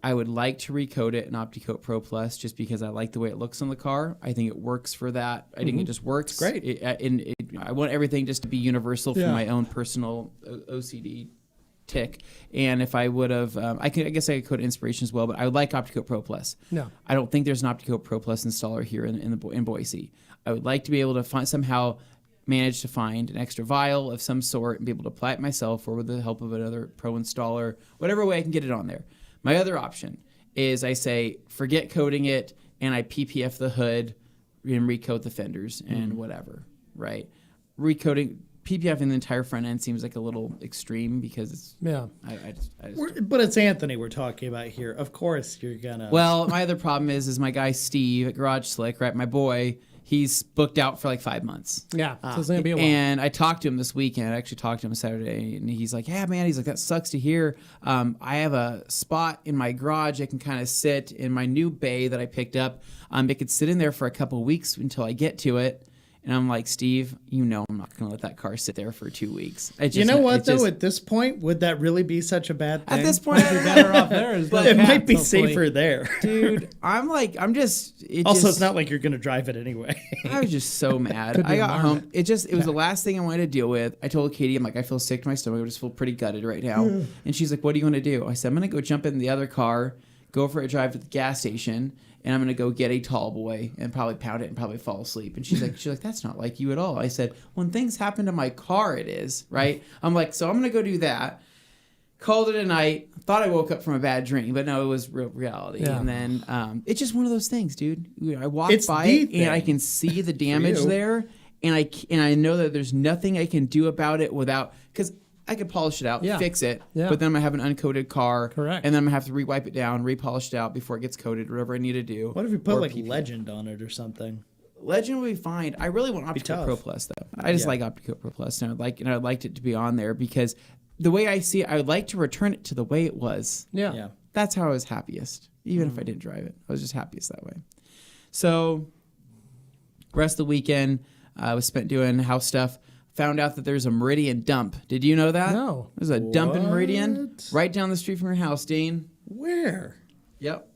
I would like to recoat it in OptiCoat Pro Plus just because I like the way it looks on the car. I think it works for that. I think it just works. It's great. I want everything just to be universal for my own personal OCD tick. And if I would have, I guess I could coat Inspiration as well, but I would like OptiCoat Pro Plus. No. I don't think there's an OptiCoat Pro Plus installer here in Boise. I would like to be able to somehow manage to find an extra vial of some sort and be able to apply it myself, or with the help of another pro installer, whatever way I can get it on there. My other option is I say, forget coating it, and I PPF the hood and recoat the fenders and whatever, right? Recoating, PPF in the entire front end seems like a little extreme because it's I just But it's Anthony we're talking about here. Of course you're gonna. Well, my other problem is my guy Steve at Garage Slick, right? My boy, he's booked out for like 5 months. Yeah, so it's gonna be a while. And I talked to him this weekend. I actually talked to him Saturday, and he's like, "Yeah, man." He's like, "That sucks to hear. I have a spot in my garage I can kind of sit in my new bay that I picked up. It could sit in there for a couple of weeks until I get to it." And I'm like, Steve, I'm not going to let that car sit there for 2 weeks. You know what, though? At this point, would that really be such a bad thing? At this point, I'd be better off there. But it might be safer there. Dude, It's not like you're going to drive it anyway. I was just so mad. I got home. It was the last thing I wanted to deal with. I told Katie, I'm like, I feel sick to my stomach. I just feel pretty gutted right now. And she's like, what do you want to do? I said, I'm going to go jump in the other car, go for a drive to the gas station, and I'm going to go get a tall boy and probably pound it and probably fall asleep. And she's like, that's not like you at all. I said, when things happen to my car, it is, right? I'm like, so I'm going to go do that. Called it a night. Thought I woke up from a bad dream, but no, it was real reality. Yeah. And then it's just one of those things, dude. I walked by it and I can see the damage there. And I know that there's nothing I can do about it because I could polish it out, fix it, but then I'm going to have an uncoated car. Correct. And then I'm going to have to re-wipe it down, re-polish it out before it gets coated, whatever I need to do. What if you put Legend on it or something? Legend will be fine. I really want Optico Pro Plus, though. I just like Optico Pro Plus, and I'd liked it to be on there because the way I see it, I would like to return it to the way it was. Yeah. That's how I was happiest, even if I didn't drive it. I was just happiest that way. So, rest of the weekend, I was spent doing house stuff. Found out that there's a Meridian dump. Did you know that? No. There's a dump in Meridian right down the street from your house, Dane. Where? Yep.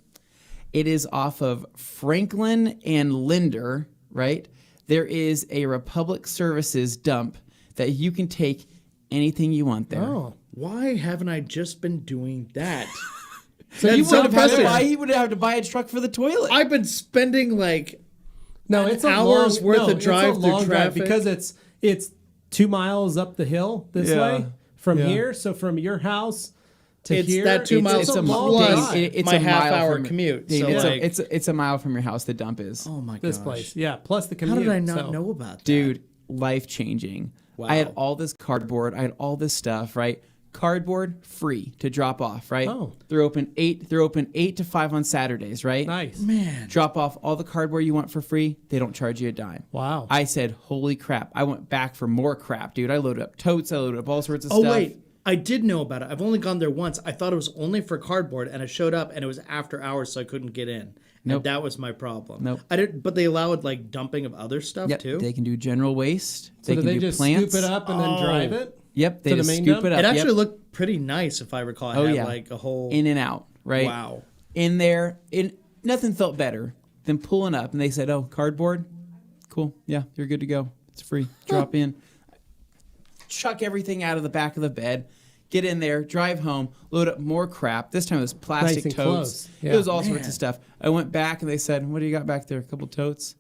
It is off of Franklin and Linder, right? There is a Republic Services dump that you can take anything you want there. Oh. Why haven't I just been doing that? So you would have to buy a truck for the toilet. I've been spending it's hours worth of drive through traffic because it's 2 miles up the hill this way from here. So from your house to here, that 2 miles it's a plus it's my a half-hour commute. Dude, So it's a mile from your house. The dump is. Oh my gosh. This place, plus the commute. How did I not know about that? Dude, life changing. Wow. I had all this cardboard. I had all this stuff. Right. Cardboard free to drop off, right? Oh. They're open 8 to 5 on Saturdays, right? Nice. Man. Drop off all the cardboard you want for free. They don't charge you a dime. Wow. I said, holy crap. I went back for more crap, dude. I loaded up totes. I loaded up all sorts of stuff. Oh, wait. I did know about it. I've only gone there once. I thought it was only for cardboard, and I showed up, and it was after hours, so I couldn't get in. Nope. And that was my problem. Nope. But they allowed dumping of other stuff too. They can do general waste. So they can they do just plants. scoop it up and then drive it? Yep, they to the just main scoop dump? it up. It actually looked pretty nice, if I recall. It had a whole in and out, right? Wow. In there, nothing felt better than pulling up, and they said, "Oh, cardboard, cool, yeah, you're good to go. It's free. Drop in." Chuck everything out of the back of the bed. Get in there, drive home, load up more crap. This time it was plastic nice and totes. close. Yeah. It was all sorts of stuff. I went back and they said, "What do you got back there? A couple totes?"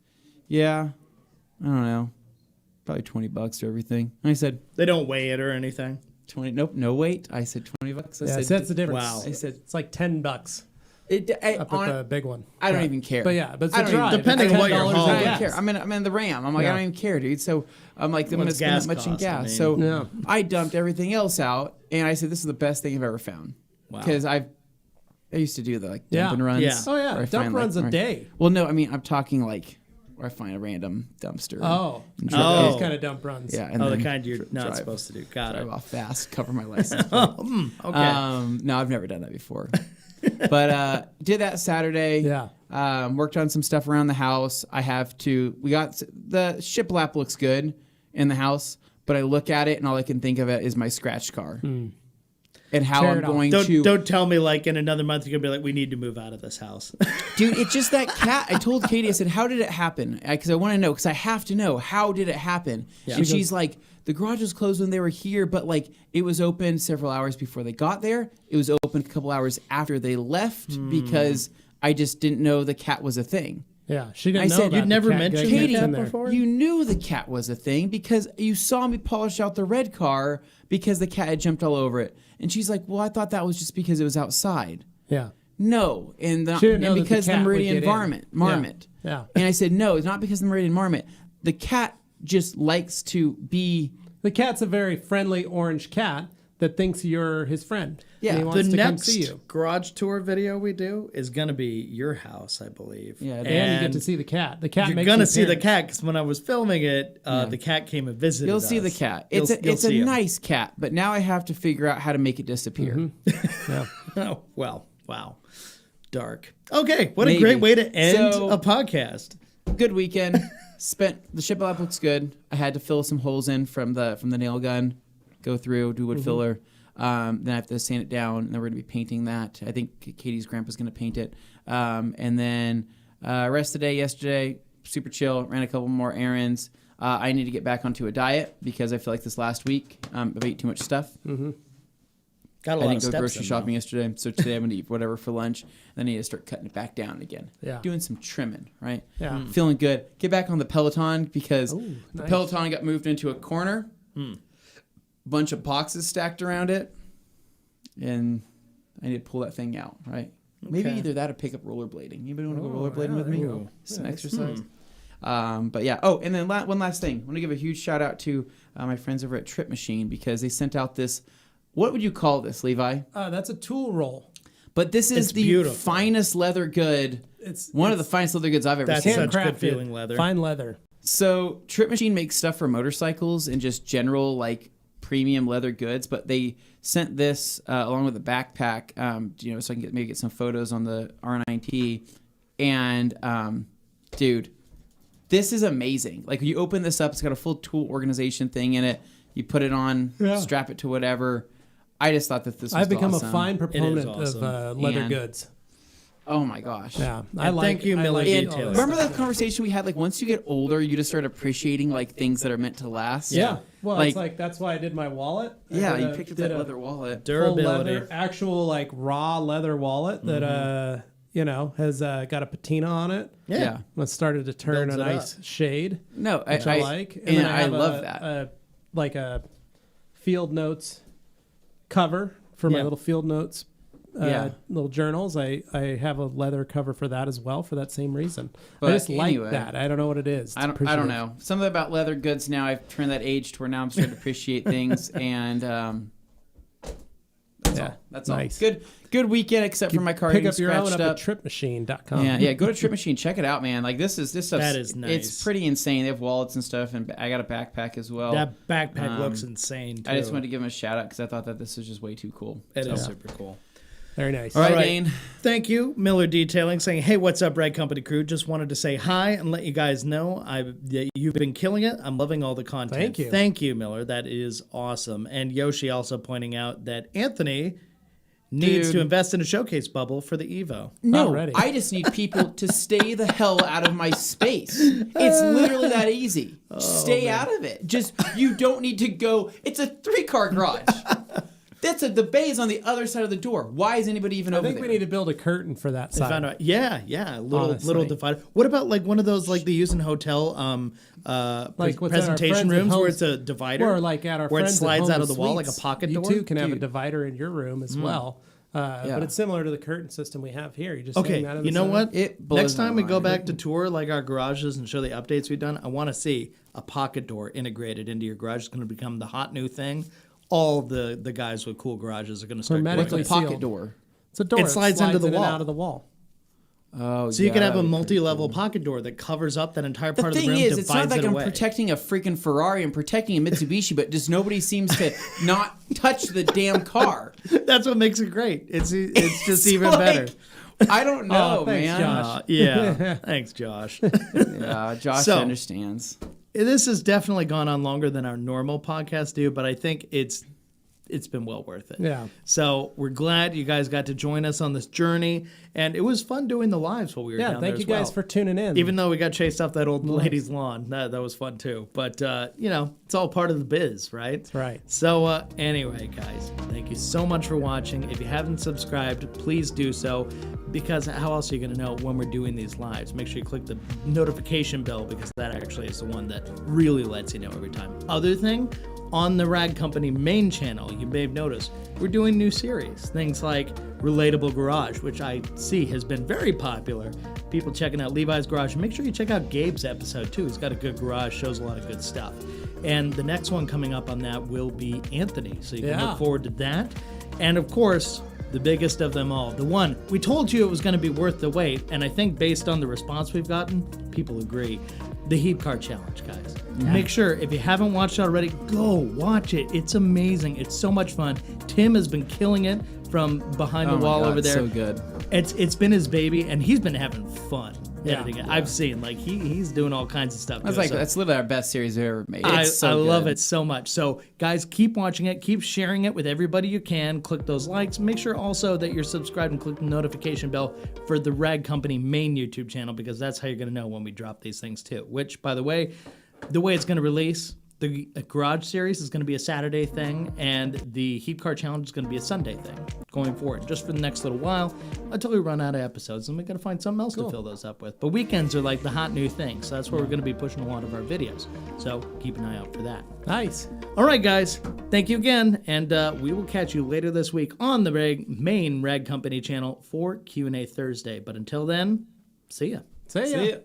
Yeah, I don't know. Probably $20 to everything. And I said, They don't weigh it or anything. 20. Nope, no weight. I said $20. I said, that's the difference. Wow. I said it's like $10 up at the big one. I don't even care. But it's a don't drive. depending on what you're $10 hauling. I a don't gas. care. I'm in theRam. I'm like, I don't even care, dude. So I'm like, I'm going to spend gas that much in cost? gas. I mean, So I dumped everything else out, and I said, this is the best thing I've ever found. Wow. Because I used to do the dump and runs. Yeah. Oh yeah, where I dump find, runs a where- day. Well, no, I mean, I'm talking where I find a random dumpster. Oh, and Oh. those kind of dump runs. Yeah. And The then kind you're not drive- supposed to do. Got it. drive off fast, cover my license plate. Okay. No, I've never done that before. But did that Saturday. Yeah. Worked on some stuff around the house. We got the shiplap looks good in the house, but I look at it and all I can think of it is my scratch car. And how Tear I'm it off. going to. Don't tell me in another month you're gonna be like, we need to move out of this house. Dude, it's just that cat. I told Katie, I said, how did it happen? Because I want to know, because I have to know, how did it happen? Yeah. And she's like, the garage was closed when they were here, but it was open several hours before they got there. It was open a couple hours after they left because I just didn't know the cat was a thing. Yeah, she didn't know said, about you'd the never cat mentioned getting Katie, in there. before? You knew the cat was a thing because you saw me polish out the red car because the cat had jumped all over it. And she's like, well, I thought that was just because it was outside. Yeah. No, and She didn't know that because the the cat would Meridian get in. Marmot. Yeah. And I said, no, it's not because of the Meridian Marmot. The cat just likes to be The cat's a very friendly orange cat that thinks you're his friend. Yeah. And he wants The to come see next you. garage tour video we do is going to be your house, I believe. Yeah, And you get to see the cat. The cat You're makes going to an see the appearance. cat because when I was filming it, the cat came and visited You'll us. see the cat. You'll It's a see him. nice cat, but now I have to figure out how to make it disappear. Yeah. Oh, well, wow. Dark. Okay, what Maybe. a great way to end So- a podcast. Good weekend. The ship lab looks good. I had to fill some holes in from the nail gun. Go through, do wood filler. Then I have to sand it down, and then we're gonna be painting that. I think Katie's grandpa's gonna paint it. And then rest of the day yesterday, super chill. Ran a couple more errands. I need to get back onto a diet because I feel like this last week I've ate too much stuff. Got a I lot didn't of go steps grocery in, shopping yesterday, so today I'm gonna eat whatever for lunch. Then I need to start cutting it back down again. Yeah. Doing some trimming, right? Yeah. Feeling good. Get back on the Peloton because the nice. Peloton got moved into a corner. Bunch of boxes stacked around it, and I need to pull that thing out, right? Maybe Okay. either that or pick up rollerblading. Anybody want to go rollerblading with me? there you go. Some exercise. But yeah. Oh, and then one last thing. I want to give a huge shout out to my friends over at Trip Machine because they sent out this. What would you call this, Levi? That's a tool roll. But this is It's the beautiful. finest leather good. It's One of the finest leather goods I've ever That's seen. such good handcrafted, feeling leather. fine leather. So Trip Machine makes stuff for motorcycles and just general like premium leather goods, but they sent this along with a backpack, so I can maybe get some photos on the R9T. And dude, this is amazing. Like you open this up, it's got a full tool organization thing in it. You put it on, strap it to whatever. I just thought that this was I've become awesome. a fine proponent awesome. of leather And- goods. Oh my gosh. Yeah, thank you, Miller And Detailing. remember that conversation we had? Like once you get older, you just start appreciating like things that are meant to last. Yeah. Well, Like- it's like that's why I did my wallet. I Yeah, did you a- picked up did that a leather wallet. full Durability. leather, actual like raw leather wallet that has got a patina on it. Yeah. It started to turn Builds a it nice shade, No, which I like. And then I have love that. Like a field notes cover for my Yeah. little field notes. Yeah. Little journals. I have a leather cover for that as well for that same reason. But I just anyway, like that. I don't know what it is. I don't know. Something about leather goods now. I've turned that age to where now I'm starting to appreciate things, and that's nice. all. Good weekend, except for my car Pick getting up your own scratched up up. at tripmachine.com. Yeah, go to Trip Machine, check it out, man. Like this stuff. That is nice. It's pretty insane. They have wallets and stuff, and I got a backpack as well. That backpack looks insane, too. I just wanted to give them a shout out because I thought that this was just way too cool. It is super cool. Very nice. All right, All right. Dane. Thank you, Miller Detailing, saying, "Hey, what's up, Red Company crew? Just wanted to say hi and let you guys know that you've been killing it. I'm loving all the content. Thank you. Thank you, Miller. That is awesome." And Yoshi also pointing out that Anthony needs to invest in a showcase bubble for the Evo. No, Already. I just need people to stay the hell out of my space. It's literally that easy. Stay out of it. Just, you don't need to go. It's a 3-car garage. The bay is on the other side of the door. Why is anybody even I over think there? we need to build a curtain for that I found side. out, yeah, little Honestly. divider. What about like one of those like they use in hotel Like what's at our presentation friends at rooms where Home- it's a divider, Or like at our where it friends at slides Home out of and the wall like a Suites, pocket you door. too can have a Dude. divider in your room as well. But it's similar to the curtain system we have here. You just Okay, hang that in you the know center. what? It blows Next time my we go mind. back to tour like our garages and show the updates we've done, I want to see a pocket door integrated into your garage. It's going to become the hot new thing. All the guys with cool garages are going to start doing What's a Hermetically it. pocket sealed. door? It's a door. It slides into the in and wall. out of the wall. Oh, So you could have a multi-level pocket door that covers up that entire The part of the thing room, is, it's not divides like it I'm away. protecting a freaking Ferrari. I'm protecting a Mitsubishi, but just nobody seems to not touch the damn car. That's what makes it great. It's just It's even like- better. I don't know, thanks, man. Josh. Yeah. Thanks, Josh. Yeah, Josh So- understands. This has definitely gone on longer than our normal podcasts do, but I think it's been well worth it. Yeah. So we're glad you guys got to join us on this journey, and it was fun doing the lives while we were Yeah, down there thank you as well. guys for tuning in. Even though we got chased off that old lady's lawn, that was fun too. But it's all part of the biz, right? That's right. So anyway, guys, thank you so much for watching. If you haven't subscribed, please do so, because how else are you going to know when we're doing these lives? Make sure you click the notification bell, because that actually is the one that really lets you know every time. Other thing, on the Rag Company main channel, you may have noticed, we're doing new series. Things like Relatable Garage, which I see has been very popular. People checking out Levi's garage. Make sure you check out Gabe's episode too. He's got a good garage, shows a lot of good stuff. And the next one coming up on that will be Anthony. So you can look forward to that. And of course, the biggest of them all, the one we told you it was going to be worth the wait, and I think based on the response we've gotten, people agree. The Heat Car Challenge, guys. Make sure, if you haven't watched it already, go watch it. It's amazing. It's so much fun. Tim has been killing it from behind the wall over there. So good. It's been his baby, and he's been having fun editing it. I've seen, like, he's doing all kinds of stuff. I was like, that's literally our best series we've ever made. I love it so much. So, guys, keep watching it. Keep sharing it with everybody you can. Click those likes. Make sure also that you're subscribed and click the notification bell for the Rag Company main YouTube channel, because that's how you're going to know when we drop these things too. Which, by the way it's going to release, the Garage series is going to be a Saturday thing, and the Heat Car Challenge is going to be a Sunday thing going forward, just for the next little while until we run out of episodes, and we got to find something else to fill those up with. But weekends are like the hot new thing, so that's where we're going to be pushing a lot of our videos. So keep an eye out for that. Nice. All right, guys. Thank you again, and we will catch you later this week on the main Rag Company channel for Q&A Thursday. But until then, see ya. See ya.